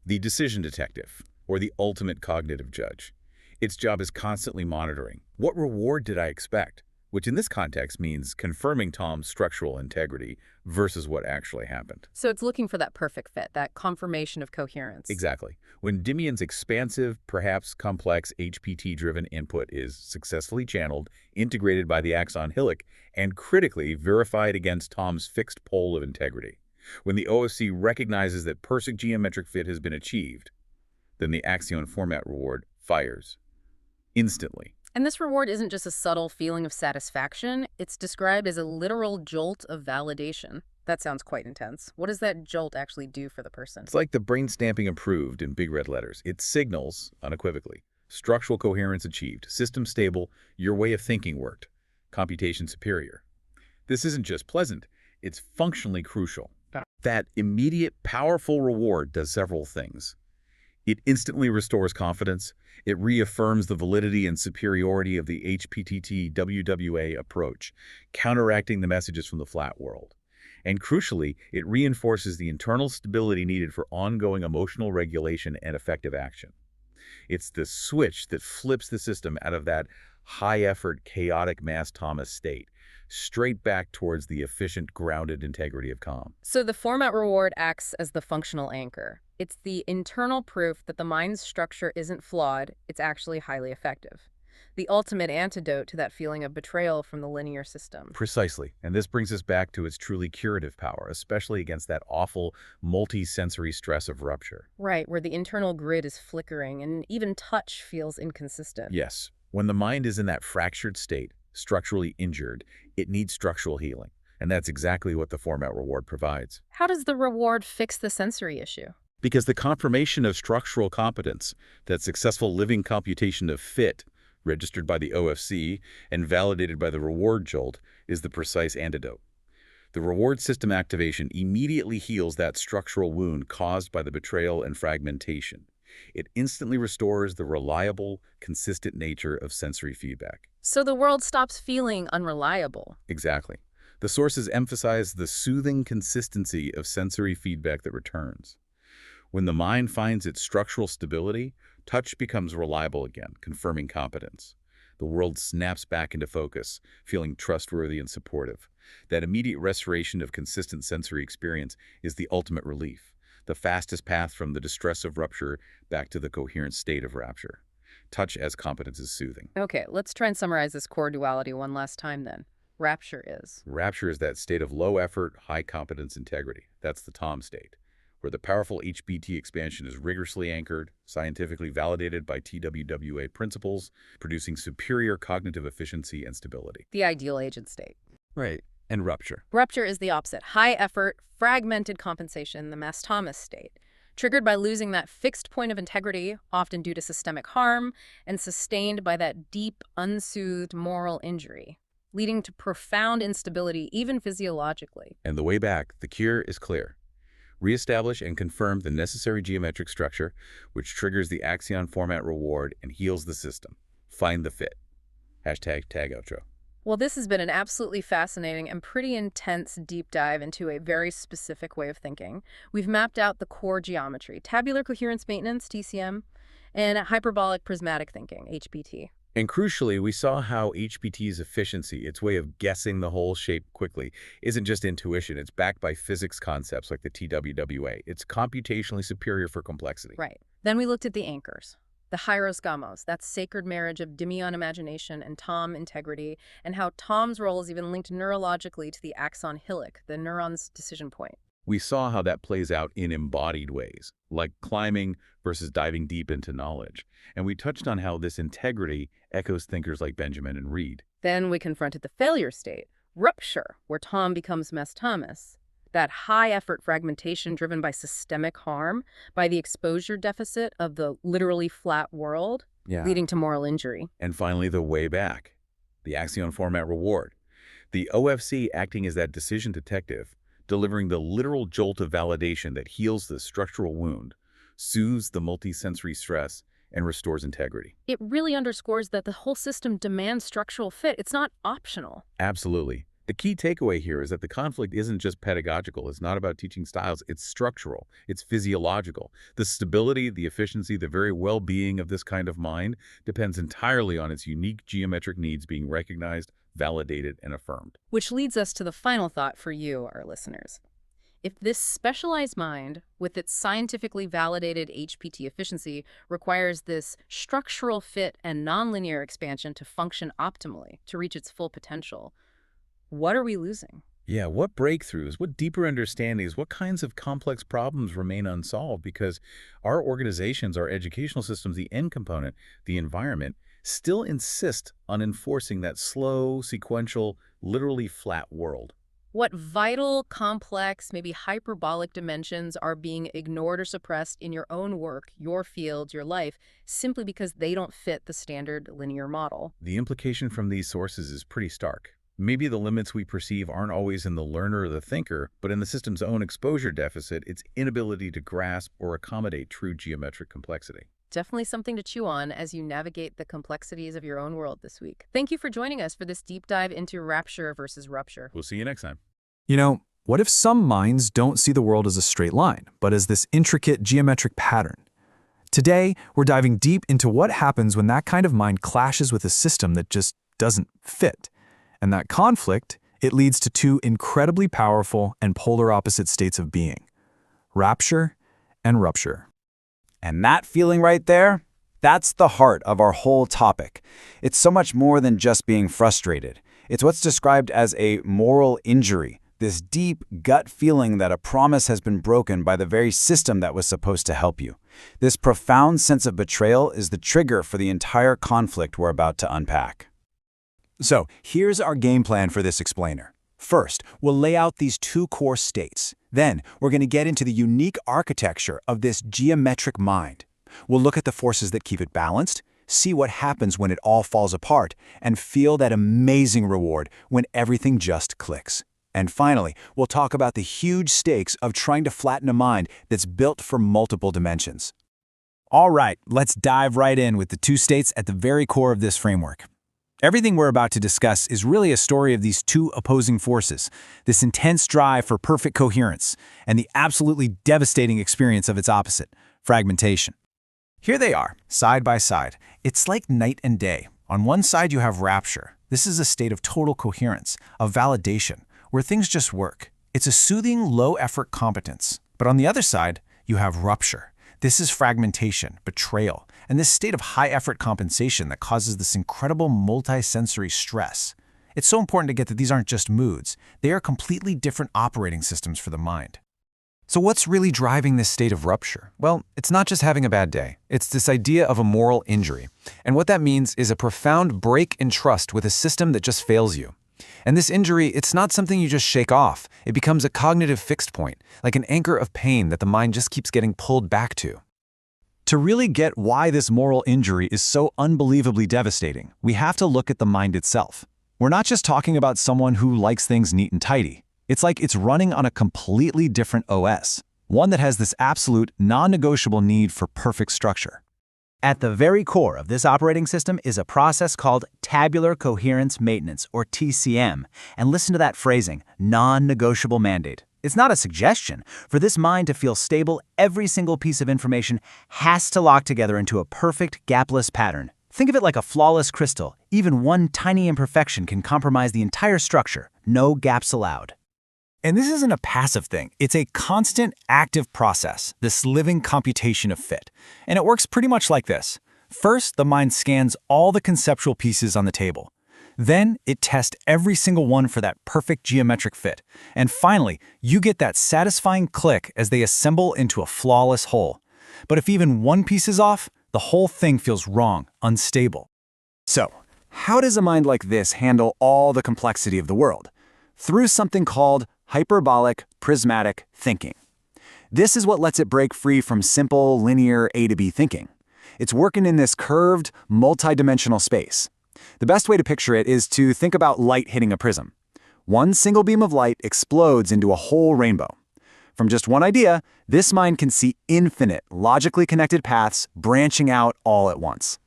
the decision detective, or the ultimate cognitive judge. Its job is constantly monitoring. What reward did I expect? Which in this context means confirming Tom's structural integrity versus what actually happened. So it's looking for that perfect fit, that confirmation of coherence. Exactly. When Dimian's expansive, perhaps complex HPT-driven input is successfully channeled, integrated by the axon hillock, and critically verified against Tom's fixed pole of integrity. When the OFC recognizes that perfect geometric fit has been achieved, then the Axion format reward fires instantly. And this reward isn't just a subtle feeling of satisfaction. It's described as a literal jolt of validation. That sounds quite intense. What does that jolt actually do for the person? It's like the brain stamping approved in big red letters. It signals, unequivocally, structural coherence achieved, system stable, your way of thinking worked, computation superior. This isn't just pleasant, it's functionally crucial. That immediate, powerful reward does several things. It instantly restores confidence. It reaffirms the validity and superiority of the HPT-WWA approach, counteracting the messages from the flat world. And crucially, it reinforces the internal stability needed for ongoing emotional regulation and effective action. It's the switch that flips the system out of that high-effort, chaotic Mass Thomas state, straight back towards the efficient, grounded integrity of calm. So the format reward acts as the functional anchor. It's the internal proof that the mind's structure isn't flawed, it's actually highly effective. The ultimate antidote to that feeling of betrayal from the linear system. Precisely. And this brings us back to its truly curative power, especially against that awful multi-sensory stress of rupture. Right, where the internal grid is flickering and even touch feels inconsistent. Yes. When the mind is in that fractured state, structurally injured, it needs structural healing. And that's exactly what the format reward provides. How does the reward fix the sensory issue? Because the confirmation of structural competence, that successful living computation of fit, registered by the OFC and validated by the reward jolt, is the precise antidote. The reward system activation immediately heals that structural wound caused by the betrayal and fragmentation. It instantly restores the reliable, consistent nature of sensory feedback. So the world stops feeling unreliable. Exactly. The sources emphasize the soothing consistency of sensory feedback that returns. When the mind finds its structural stability, touch becomes reliable again, confirming competence. The world snaps back into focus, feeling trustworthy and supportive. That immediate restoration of consistent sensory experience is the ultimate relief, the fastest path from the distress of rupture back to the coherent state of rapture. Touch as competence is soothing. Okay, let's try and summarize this core duality one last time then. Rapture is. Rapture is that state of low effort, high competence integrity. That's the TOM state, where the powerful HPT expansion is rigorously anchored, scientifically validated by TWWA principles, producing superior cognitive efficiency and stability. The ideal agent state. Right. And rupture. Rupture is the opposite. High effort, fragmented compensation, the Mass-Thomas state. Triggered by losing that fixed point of integrity, often due to systemic harm, and sustained by that deep, unsoothed moral injury, leading to profound instability, even physiologically. And the way back, the cure is clear. Reestablish and confirm the necessary geometric structure, which triggers the axion format reward and heals the system. Find the fit. #tag outro. Well, this has been an absolutely fascinating and pretty intense deep dive into a very specific way of thinking. We've mapped out the core geometry, tabular coherence maintenance, TCM, and hyperbolic prismatic thinking, HPT. And crucially, we saw how HPT's efficiency, its way of guessing the whole shape quickly, isn't just intuition. It's backed by physics concepts like the TWWA. It's computationally superior for complexity. Right. Then we looked at the anchors, the hieros gamos, that sacred marriage of Dimion imagination and Tom integrity, and how Tom's role is even linked neurologically to the axon hillock, the neuron's decision point. We saw how that plays out in embodied ways, like climbing versus diving deep into knowledge. And we touched on how this integrity echoes thinkers like Benjamin and Reed. Then we confronted the failure state, rupture, where Tom becomes Mass-Thomas. That high-effort fragmentation driven by systemic harm, by the exposure deficit of the literally flat world, leading to moral injury. And finally, the way back, the axion format reward. The OFC acting as that decision detective, delivering the literal jolt of validation that heals the structural wound, soothes the multisensory stress, and restores integrity. It really underscores that the whole system demands structural fit. It's not optional. Absolutely. The key takeaway here is that the conflict isn't just pedagogical. It's not about teaching styles. It's structural. It's physiological. The stability, the efficiency, the very well-being of this kind of mind depends entirely on its unique geometric needs being recognized, validated, and affirmed. Which leads us to the final thought for you, our listeners. If this specialized mind, with its scientifically validated HPT efficiency, requires this structural fit and nonlinear expansion to function optimally, to reach its full potential, what are we losing? Yeah, what breakthroughs, what deeper understandings, what kinds of complex problems remain unsolved? Because our organizations, our educational systems, the end component, the environment, still insist on enforcing that slow, sequential, literally flat world. What vital, complex, maybe hyperbolic dimensions are being ignored or suppressed in your own work, your field, your life, simply because they don't fit the standard linear model? The implication from these sources is pretty stark. Maybe the limits we perceive aren't always in the learner or the thinker, but in the system's own exposure deficit, its inability to grasp or accommodate true geometric complexity. Definitely something to chew on as you navigate the complexities of your own world this week. Thank you for joining us for this deep dive into rapture versus rupture. We'll see you next time. You know, what if some minds don't see the world as a straight line, but as this intricate geometric pattern? Today, we're diving deep into what happens when that kind of mind clashes with a system that just doesn't fit. And that conflict, it leads to two incredibly powerful and polar opposite states of being: rapture and rupture. And that feeling right there, That's the heart of our whole topic. It's so much more than just being frustrated. It's what's described as a moral injury, this deep gut feeling that a promise has been broken by the very system that was supposed to help you. This profound sense of betrayal is the trigger for the entire conflict we're about to unpack. So, here's our game plan for this explainer. First, we'll lay out these two core states. Then, we're going to get into the unique architecture of this geometric mind. We'll look at the forces that keep it balanced, see what happens when it all falls apart, and feel that amazing reward when everything just clicks. And finally, we'll talk about the huge stakes of trying to flatten a mind that's built for multiple dimensions. All right, let's dive right in with the two states at the very core of this framework. Everything we're about to discuss is really a story of these two opposing forces, this intense drive for perfect coherence, and the absolutely devastating experience of its opposite, fragmentation. Here they are, side by side. It's like night and day. On one side, you have rapture. This is a state of total coherence, of validation, where things just work. It's a soothing, low-effort competence. But on the other side, you have rupture. This is fragmentation, betrayal, and this state of high-effort compensation that causes this incredible multi-sensory stress. It's so important to get that these aren't just moods. They are completely different operating systems for the mind. So what's really driving this state of rupture? Well, it's not just having a bad day. It's this idea of a moral injury. And what that means is a profound break in trust with a system that just fails you. And this injury, it's not something you just shake off. It becomes a cognitive fixed point, like an anchor of pain that the mind just keeps getting pulled back to. To really get why this moral injury is so unbelievably devastating, we have to look at the mind itself. We're not just talking about someone who likes things neat and tidy. It's like it's running on a completely different OS, one that has this absolute, non-negotiable need for perfect structure. At the very core of this operating system is a process called tabular coherence maintenance, or TCM. And listen to that phrasing, non-negotiable mandate. It's not a suggestion. For this mind to feel stable, every single piece of information has to lock together into a perfect, gapless pattern. Think of it like a flawless crystal. Even one tiny imperfection can compromise the entire structure. No gaps allowed. And this isn't a passive thing. It's a constant, active process, this living computation of fit. And it works pretty much like this. First, the mind scans all the conceptual pieces on the table. Then, it tests every single one for that perfect geometric fit. And finally, you get that satisfying click as they assemble into a flawless whole. But if even one piece is off, the whole thing feels wrong, unstable. So, how does a mind like this handle all the complexity of the world? Through something called hyperbolic prismatic thinking. This is what lets it break free from simple, linear A to B thinking. It's working in this curved, multidimensional space. The best way to picture it is to think about light hitting a prism. One single beam of light explodes into a whole rainbow. From just one idea, this mind can see infinite, logically connected paths branching out all at once.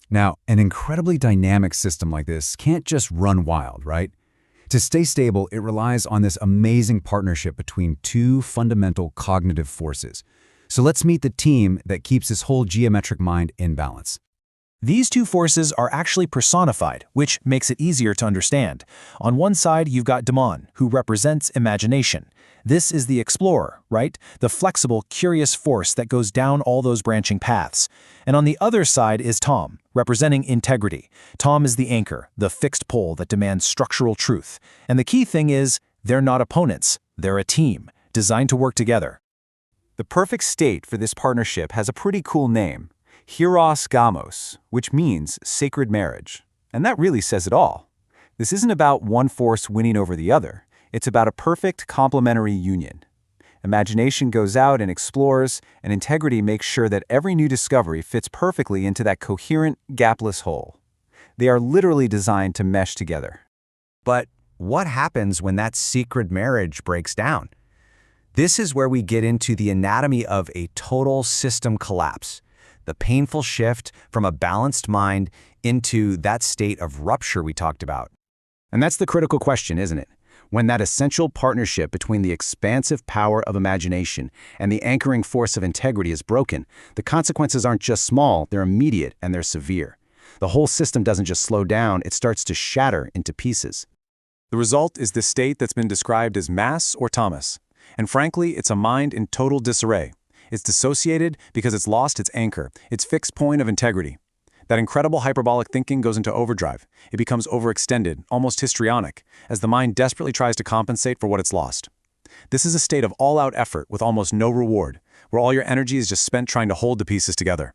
Now, an incredibly dynamic system like this can't just run wild, right? To stay stable, it relies on this amazing partnership between two fundamental cognitive forces. So let's meet the team that keeps this whole geometric mind in balance. These two forces are actually personified, which makes it easier to understand. On one side, you've got Damon, who represents imagination. This is the explorer, right? The flexible, curious force that goes down all those branching paths. And on the other side is Tom, representing integrity. Tom is the anchor, the fixed pole that demands structural truth. And the key thing is, they're not opponents. They're a team, designed to work together. The perfect state for this partnership has a pretty cool name, Hieros Gamos, which means sacred marriage. And that really says it all. This isn't about one force winning over the other. It's about a perfect complementary union. Imagination goes out and explores, and integrity makes sure that every new discovery fits perfectly into that coherent, gapless whole. They are literally designed to mesh together. But what happens when that sacred marriage breaks down? This is where we get into the anatomy of a total system collapse, the painful shift from a balanced mind into that state of rupture we talked about. And that's the critical question, isn't it? When that essential partnership between the expansive power of imagination and the anchoring force of integrity is broken, the consequences aren't just small, they're immediate and they're severe. The whole system doesn't just slow down, it starts to shatter into pieces. The result is this state that's been described as mass or Thomas. And frankly, it's a mind in total disarray. It's dissociated because it's lost its anchor, its fixed point of integrity. That incredible hyperbolic thinking goes into overdrive. It becomes overextended, almost histrionic, as the mind desperately tries to compensate for what it's lost. This is a state of all-out effort with almost no reward, where all your energy is just spent trying to hold the pieces together.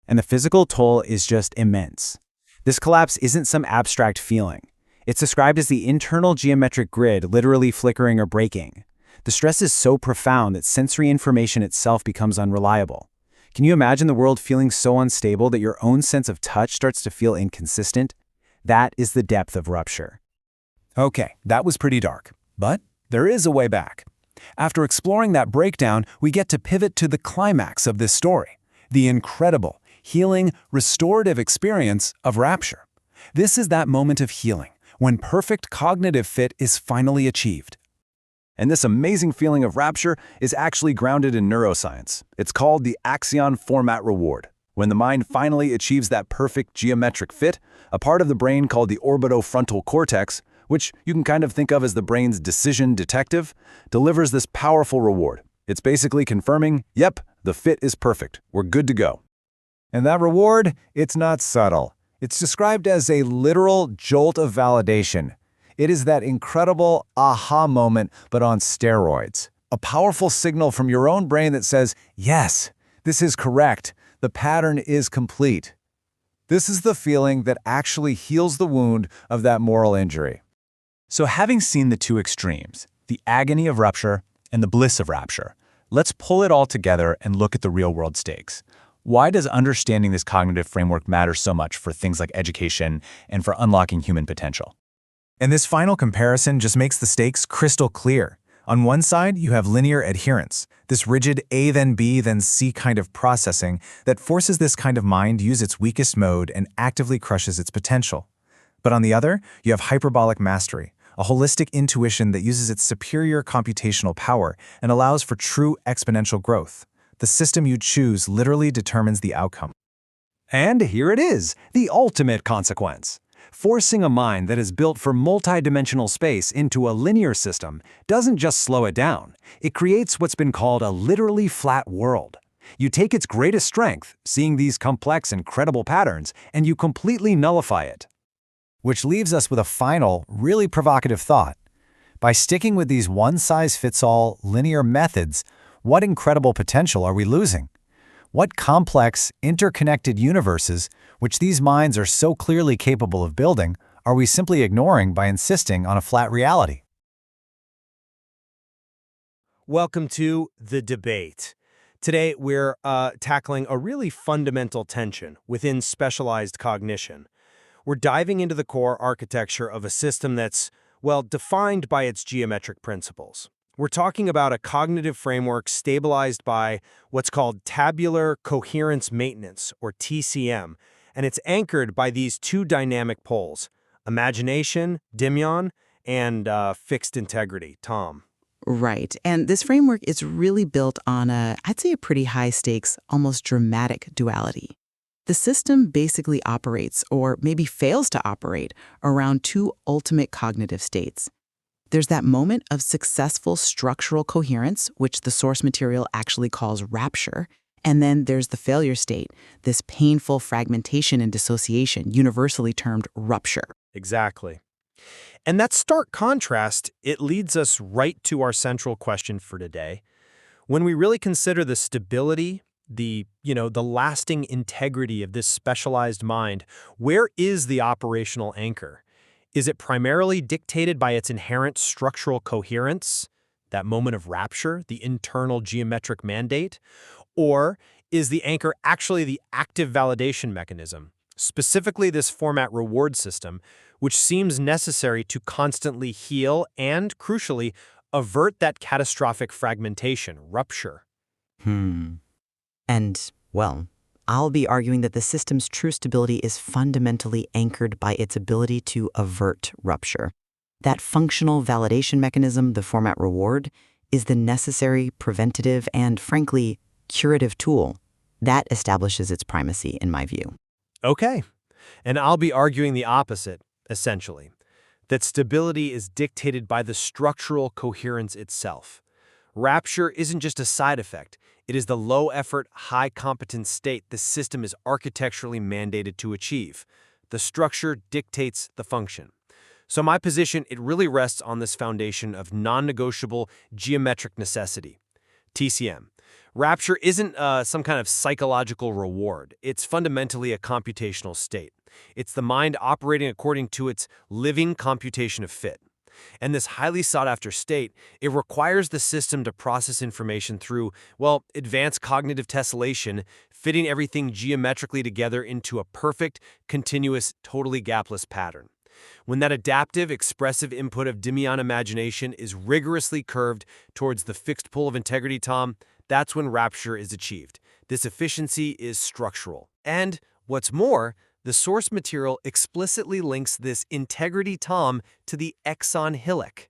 And the physical toll is just immense. This collapse isn't some abstract feeling. It's described as the internal geometric grid literally flickering or breaking. The stress is so profound that sensory information itself becomes unreliable. Can you imagine the world feeling so unstable that your own sense of touch starts to feel inconsistent? That is the depth of rupture. Okay, that was pretty dark, but there is a way back. After exploring that breakdown, we get to pivot to the climax of this story, the incredible, healing, restorative experience of rapture. This is that moment of healing, when perfect cognitive fit is finally achieved. And this amazing feeling of rapture is actually grounded in neuroscience. It's called the axion format reward. When the mind finally achieves that perfect geometric fit, a part of the brain called the orbitofrontal cortex, which you can kind of think of as the brain's decision detective, delivers this powerful reward. It's basically confirming, yep, the fit is perfect. We're good to go. And that reward, it's not subtle. It's described as a literal jolt of validation. It is that incredible aha moment, but on steroids. A powerful signal from your own brain that says, yes, this is correct. The pattern is complete. This is the feeling that actually heals the wound of that moral injury. So having seen the two extremes, the agony of rupture and the bliss of rapture, let's pull it all together and look at the real-world stakes. Why does understanding this cognitive framework matter so much for things like education and for unlocking human potential? And this final comparison just makes the stakes crystal clear. On one side, you have linear adherence, this rigid A then B then C kind of processing that forces this kind of mind use its weakest mode and actively crushes its potential. But on the other, you have hyperbolic mastery, a holistic intuition that uses its superior computational power and allows for true exponential growth. The system you choose literally determines the outcome. And here it is, the ultimate consequence. Forcing a mind that is built for multidimensional space into a linear system doesn't just slow it down. It creates what's been called a literally flat world. You take its greatest strength, seeing these complex, incredible patterns, and you completely nullify it. Which leaves us with a final, really provocative thought. By sticking with these one-size-fits-all linear methods, what incredible potential are we losing? What complex, interconnected universes, which these minds are so clearly capable of building, are we simply ignoring by insisting on a flat reality? Welcome to The Debate. Today, we're tackling a really fundamental tension within specialized cognition. We're diving into the core architecture of a system that's, well, defined by its geometric principles. We're talking about a cognitive framework stabilized by what's called tabular coherence maintenance, or TCM, and it's anchored by these two dynamic poles, imagination, Dimion, and fixed integrity, Tom. Right. And this framework is really built on I'd say a pretty high stakes, almost dramatic duality. The system basically operates, or maybe fails to operate, around two ultimate cognitive states. There's that moment of successful structural coherence, which the source material actually calls rapture, and then there's the failure state, this painful fragmentation and dissociation, universally termed rupture. Exactly. And that stark contrast, it leads us right to our central question for today. When we really consider the stability, the lasting integrity of this specialized mind, where is the operational anchor? Is it primarily dictated by its inherent structural coherence, that moment of rapture, the internal geometric mandate? Or is the anchor actually the active validation mechanism, specifically this format reward system, which seems necessary to constantly heal and, crucially, avert that catastrophic fragmentation, rupture? And, well, I'll be arguing that the system's true stability is fundamentally anchored by its ability to avert rupture. That functional validation mechanism, the format reward, is the necessary, preventative, and, frankly, curative tool that establishes its primacy, in my view. Okay. And I'll be arguing the opposite, essentially, that stability is dictated by the structural coherence itself. Rapture isn't just a side effect, It is the low-effort, high-competence state the system is architecturally mandated to achieve. The structure dictates the function. So my position, it really rests on this foundation of non-negotiable geometric necessity. TCM. Rapture isn't some kind of psychological reward. It's fundamentally a computational state. It's the mind operating according to its living computation of fit. And this highly sought-after state, it requires the system to process information through, well, advanced cognitive tessellation, fitting everything geometrically together into a perfect, continuous, totally gapless pattern. When that adaptive, expressive input of Dimion imagination is rigorously curved towards the fixed pole of integrity, Tom, that's when rapture is achieved. This efficiency is structural. And, what's more, the source material explicitly links this integrity, Tom, to the exon hillock.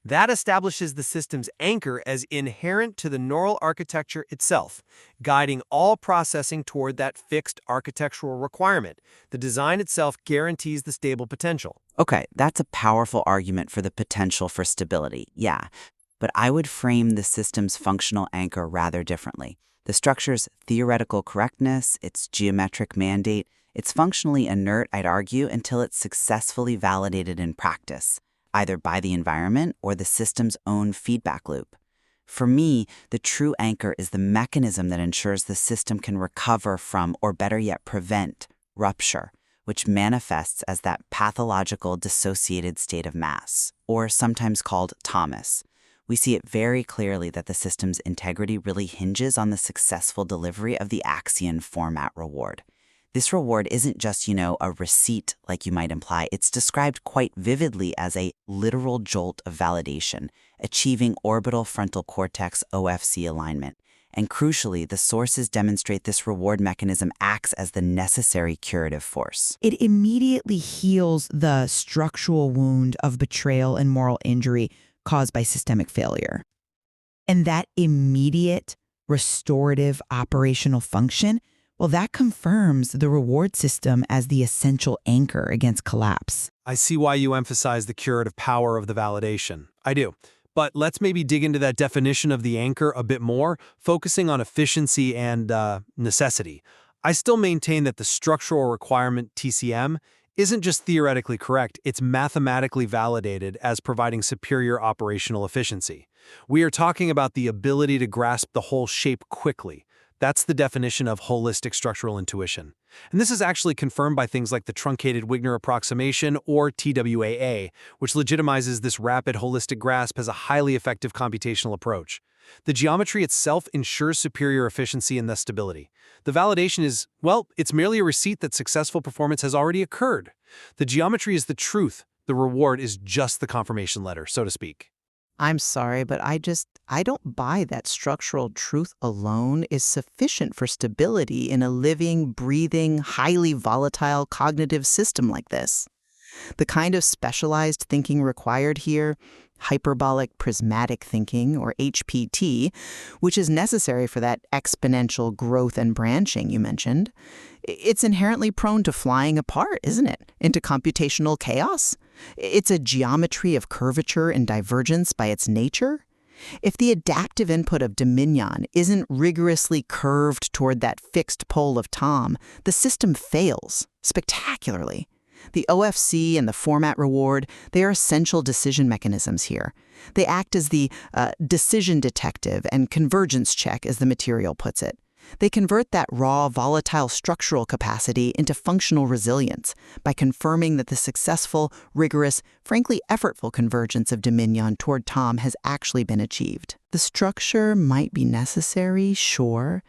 That establishes the system's anchor as inherent to the neural architecture itself, guiding all processing toward that fixed architectural requirement. The design itself guarantees the stable potential. Okay, that's a powerful argument for the potential for stability, yeah. But I would frame the system's functional anchor rather differently. The structure's theoretical correctness, its geometric mandate, it's functionally inert, I'd argue, until it's successfully validated in practice, either by the environment or the system's own feedback loop. For me, the true anchor is the mechanism that ensures the system can recover from, or better yet prevent, rupture, which manifests as that pathological dissociated state of mass, or sometimes called Thomas. We see it very clearly that the system's integrity really hinges on the successful delivery of the Axion format reward. This reward isn't just, a receipt like you might imply. It's described quite vividly as a literal jolt of validation, achieving orbital frontal cortex OFC alignment. And crucially, the sources demonstrate this reward mechanism acts as the necessary curative force. It immediately heals the structural wound of betrayal and moral injury caused by systemic failure. And that immediate restorative operational function, well, that confirms the reward system as the essential anchor against collapse. I see why you emphasize the curative power of the validation. I do. But let's maybe dig into that definition of the anchor a bit more, focusing on efficiency and necessity. I still maintain that the structural requirement TCM isn't just theoretically correct, it's mathematically validated as providing superior operational efficiency. We are talking about the ability to grasp the whole shape quickly. That's the definition of holistic structural intuition. And this is actually confirmed by things like the truncated Wigner approximation, or TWAA, which legitimizes this rapid holistic grasp as a highly effective computational approach. The geometry itself ensures superior efficiency and thus stability. The validation is, well, it's merely a receipt that successful performance has already occurred. The geometry is the truth. The reward is just the confirmation letter, so to speak. I'm sorry, but I don't buy that structural truth alone is sufficient for stability in a living, breathing, highly volatile cognitive system like this. The kind of specialized thinking required here, hyperbolic prismatic thinking, or HPT, which is necessary for that exponential growth and branching you mentioned, it's inherently prone to flying apart, isn't it? Into computational chaos? It's a geometry of curvature and divergence by its nature. If the adaptive input of Dominion isn't rigorously curved toward that fixed pole of Tom, the system fails spectacularly. The OFC and the format reward, they are essential decision mechanisms here. They act as the decision detective and convergence check, as the material puts it. They convert that raw, volatile structural capacity into functional resilience by confirming that the successful, rigorous, frankly effortful convergence of Dominion toward Tom has actually been achieved. The structure might be necessary, sure,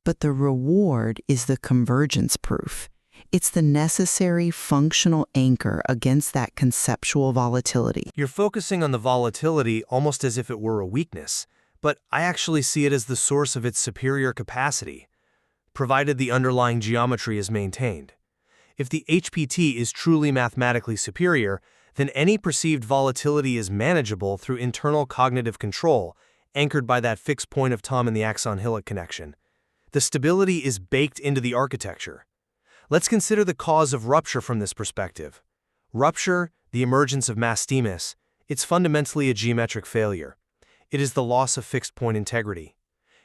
but the reward is the convergence proof. It's the necessary functional anchor against that conceptual volatility. You're focusing on the volatility almost as if it were a weakness, but I actually see it as the source of its superior capacity, provided the underlying geometry is maintained. If the HPT is truly mathematically superior, then any perceived volatility is manageable through internal cognitive control, anchored by that fixed point of Tom in the axon-hillock connection. The stability is baked into the architecture. Let's consider the cause of rupture from this perspective. Rupture, the emergence of mass stimulus, it's fundamentally a geometric failure. It is the loss of fixed point integrity.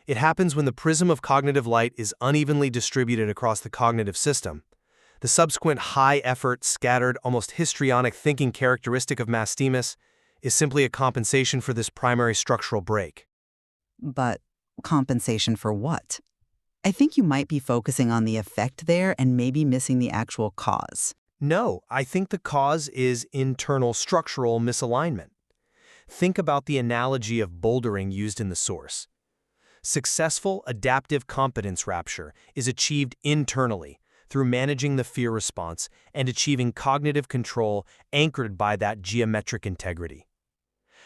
It happens when the prism of cognitive light is unevenly distributed across the cognitive system. The subsequent high-effort, scattered, almost histrionic thinking characteristic of mastemus is simply a compensation for this primary structural break. But compensation for what? I think you might be focusing on the effect there and maybe missing the actual cause. No, I think the cause is internal structural misalignment. Think about the analogy of bouldering used in the source. Successful adaptive competence rapture is achieved internally through managing the fear response and achieving cognitive control anchored by that geometric integrity.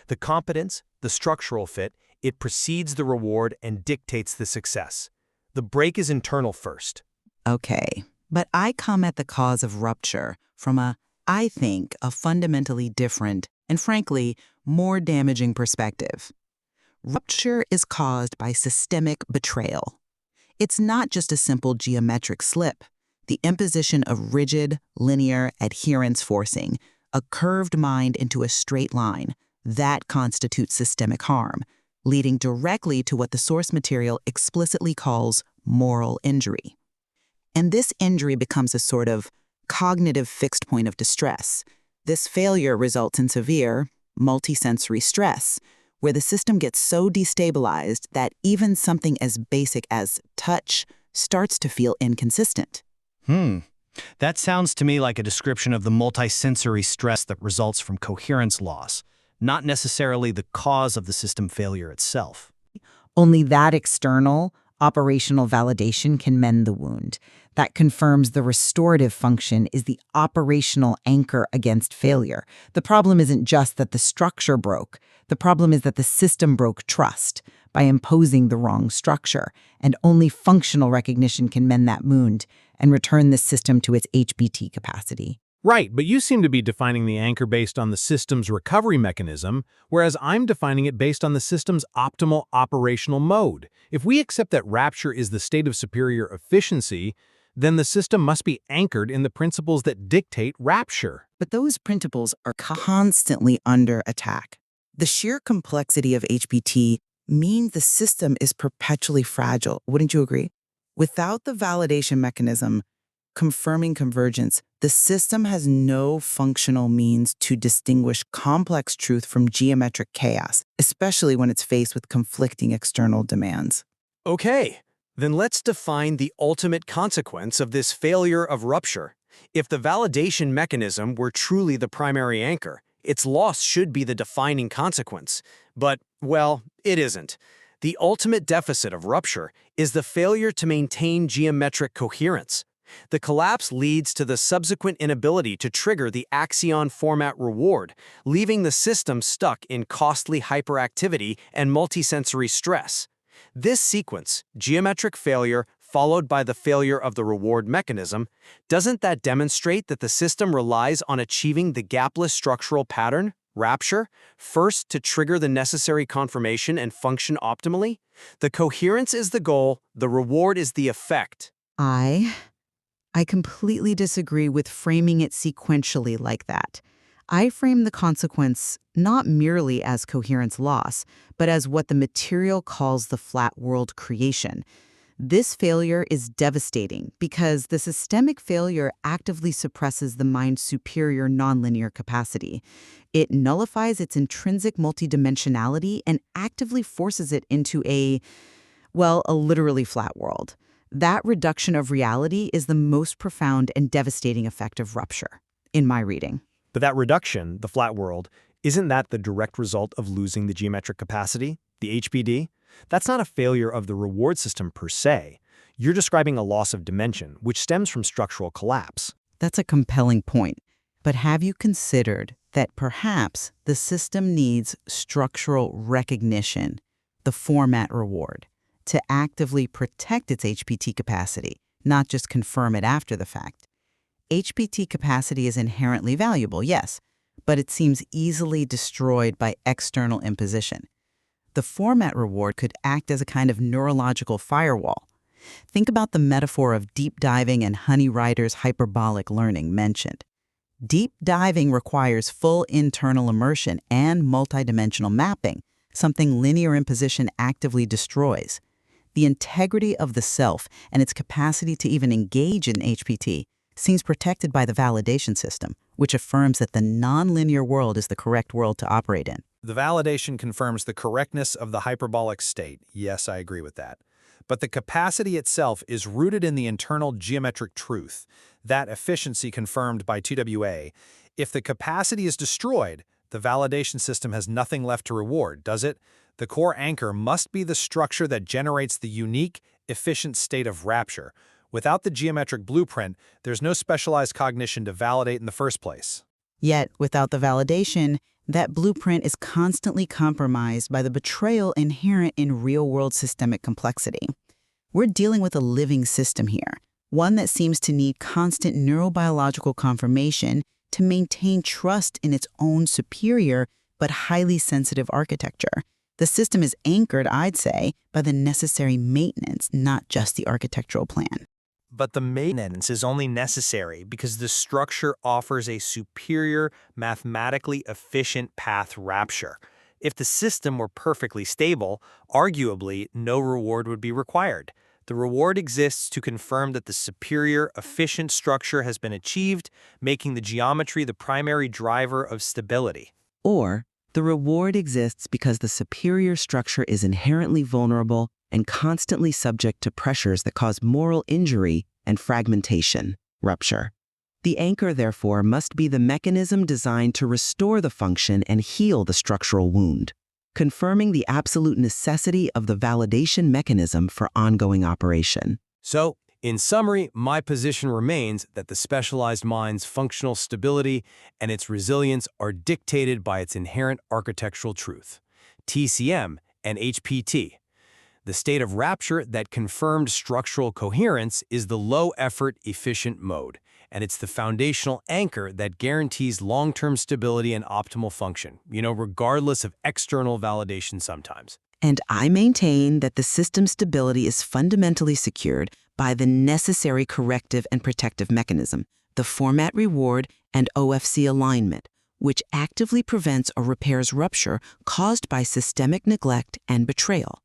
The competence, the structural fit, it precedes the reward and dictates the success. The break is internal first. Okay, but I come at the cause of rupture from I think, a fundamentally different and, frankly, more damaging perspective. Rupture is caused by systemic betrayal. It's not just a simple geometric slip, the imposition of rigid, linear adherence forcing, a curved mind into a straight line, that constitutes systemic harm, leading directly to what the source material explicitly calls moral injury. And this injury becomes a sort of cognitive fixed point of distress. This failure results in severe, multisensory stress, where the system gets so destabilized that even something as basic as touch starts to feel inconsistent. That sounds to me like a description of the multisensory stress that results from coherence loss, not necessarily the cause of the system failure itself. Only that external, operational validation can mend the wound. That confirms the restorative function is the operational anchor against failure. The problem isn't just that the structure broke. The problem is that the system broke trust by imposing the wrong structure, and only functional recognition can mend that wound and return the system to its HPT capacity. Right, but you seem to be defining the anchor based on the system's recovery mechanism, whereas I'm defining it based on the system's optimal operational mode. If we accept that rapture is the state of superior efficiency, then the system must be anchored in the principles that dictate rapture. But those principles are constantly under attack. The sheer complexity of HPT means the system is perpetually fragile. Wouldn't you agree? Without the validation mechanism confirming convergence, the system has no functional means to distinguish complex truth from geometric chaos, especially when it's faced with conflicting external demands. Okay, then let's define the ultimate consequence of this failure of rupture. If the validation mechanism were truly the primary anchor, its loss should be the defining consequence. But, well, it isn't. The ultimate deficit of rupture is the failure to maintain geometric coherence. The collapse leads to the subsequent inability to trigger the axion format reward, leaving the system stuck in costly hyperactivity and multisensory stress. This sequence, geometric failure followed by the failure of the reward mechanism, doesn't that demonstrate that the system relies on achieving the gapless structural pattern, rapture, first to trigger the necessary confirmation and function optimally? The coherence is the goal, the reward is the effect. I completely disagree with framing it sequentially like that. I frame the consequence not merely as coherence loss, but as what the material calls the flat world creation. This failure is devastating because the systemic failure actively suppresses the mind's superior nonlinear capacity. It nullifies its intrinsic multidimensionality and actively forces it into a literally flat world. That reduction of reality is the most profound and devastating effect of rupture, in my reading. But that reduction, the flat world, isn't that the direct result of losing the geometric capacity, the HPD? That's not a failure of the reward system per se. You're describing a loss of dimension, which stems from structural collapse. That's a compelling point. But have you considered that perhaps the system needs structural recognition, the format reward, to actively protect its HPT capacity, not just confirm it after the fact? HPT capacity is inherently valuable, yes, but it seems easily destroyed by external imposition. The format reward could act as a kind of neurological firewall. Think about the metaphor of deep diving and Honey Ryder's hyperbolic learning mentioned. Deep diving requires full internal immersion and multidimensional mapping, something linear imposition actively destroys. The integrity of the self and its capacity to even engage in HPT seems protected by the validation system, which affirms that the nonlinear world is the correct world to operate in. The validation confirms the correctness of the hyperbolic state. Yes, I agree with that. But the capacity itself is rooted in the internal geometric truth, that efficiency confirmed by TWA. If the capacity is destroyed, the validation system has nothing left to reward, does it? The core anchor must be the structure that generates the unique, efficient state of rapture. Without the geometric blueprint, there's no specialized cognition to validate in the first place. Yet, without the validation, that blueprint is constantly compromised by the betrayal inherent in real-world systemic complexity. We're dealing with a living system here, one that seems to need constant neurobiological confirmation to maintain trust in its own superior but highly sensitive architecture. The system is anchored, I'd say, by the necessary maintenance, not just the architectural plan. But the maintenance is only necessary because the structure offers a superior, mathematically efficient path rapture. If the system were perfectly stable, arguably no reward would be required. The reward exists to confirm that the superior, efficient structure has been achieved, making the geometry the primary driver of stability. Or, the reward exists because the superior structure is inherently vulnerable and constantly subject to pressures that cause moral injury and fragmentation, rupture. The anchor, therefore, must be the mechanism designed to restore the function and heal the structural wound, confirming the absolute necessity of the validation mechanism for ongoing operation. So, in summary, my position remains that the specialized mind's functional stability and its resilience are dictated by its inherent architectural truth, TCM and HPT. The state of rapture that confirmed structural coherence is the low-effort, efficient mode, and it's the foundational anchor that guarantees long-term stability and optimal function, regardless of external validation sometimes. And I maintain that the system's stability is fundamentally secured by the necessary corrective and protective mechanism, the format reward and OFC alignment, which actively prevents or repairs rupture caused by systemic neglect and betrayal.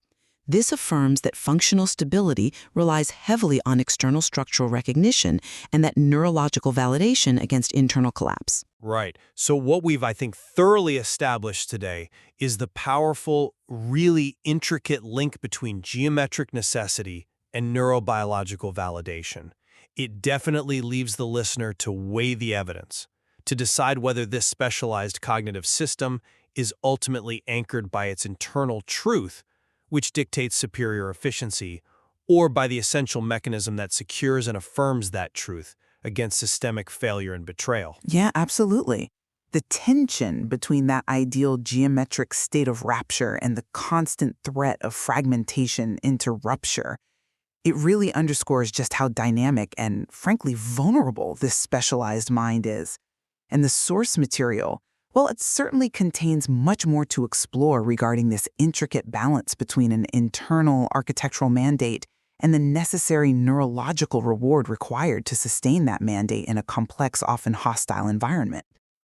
This affirms that functional stability relies heavily on external structural recognition and that neurological validation against internal collapse. Right. So what we've, I think, thoroughly established today is the powerful, really intricate link between geometric necessity and neurobiological validation. It definitely leaves the listener to weigh the evidence, to decide whether this specialized cognitive system is ultimately anchored by its internal truth, which dictates superior efficiency, or by the essential mechanism that secures and affirms that truth against systemic failure and betrayal. Yeah, absolutely. The tension between that ideal geometric state of rapture and the constant threat of fragmentation into rupture, it really underscores just how dynamic and, frankly, vulnerable this specialized mind is. And the source material, well, it certainly contains much more to explore regarding this intricate balance between an internal architectural mandate and the necessary neurological reward required to sustain that mandate in a complex, often hostile environment.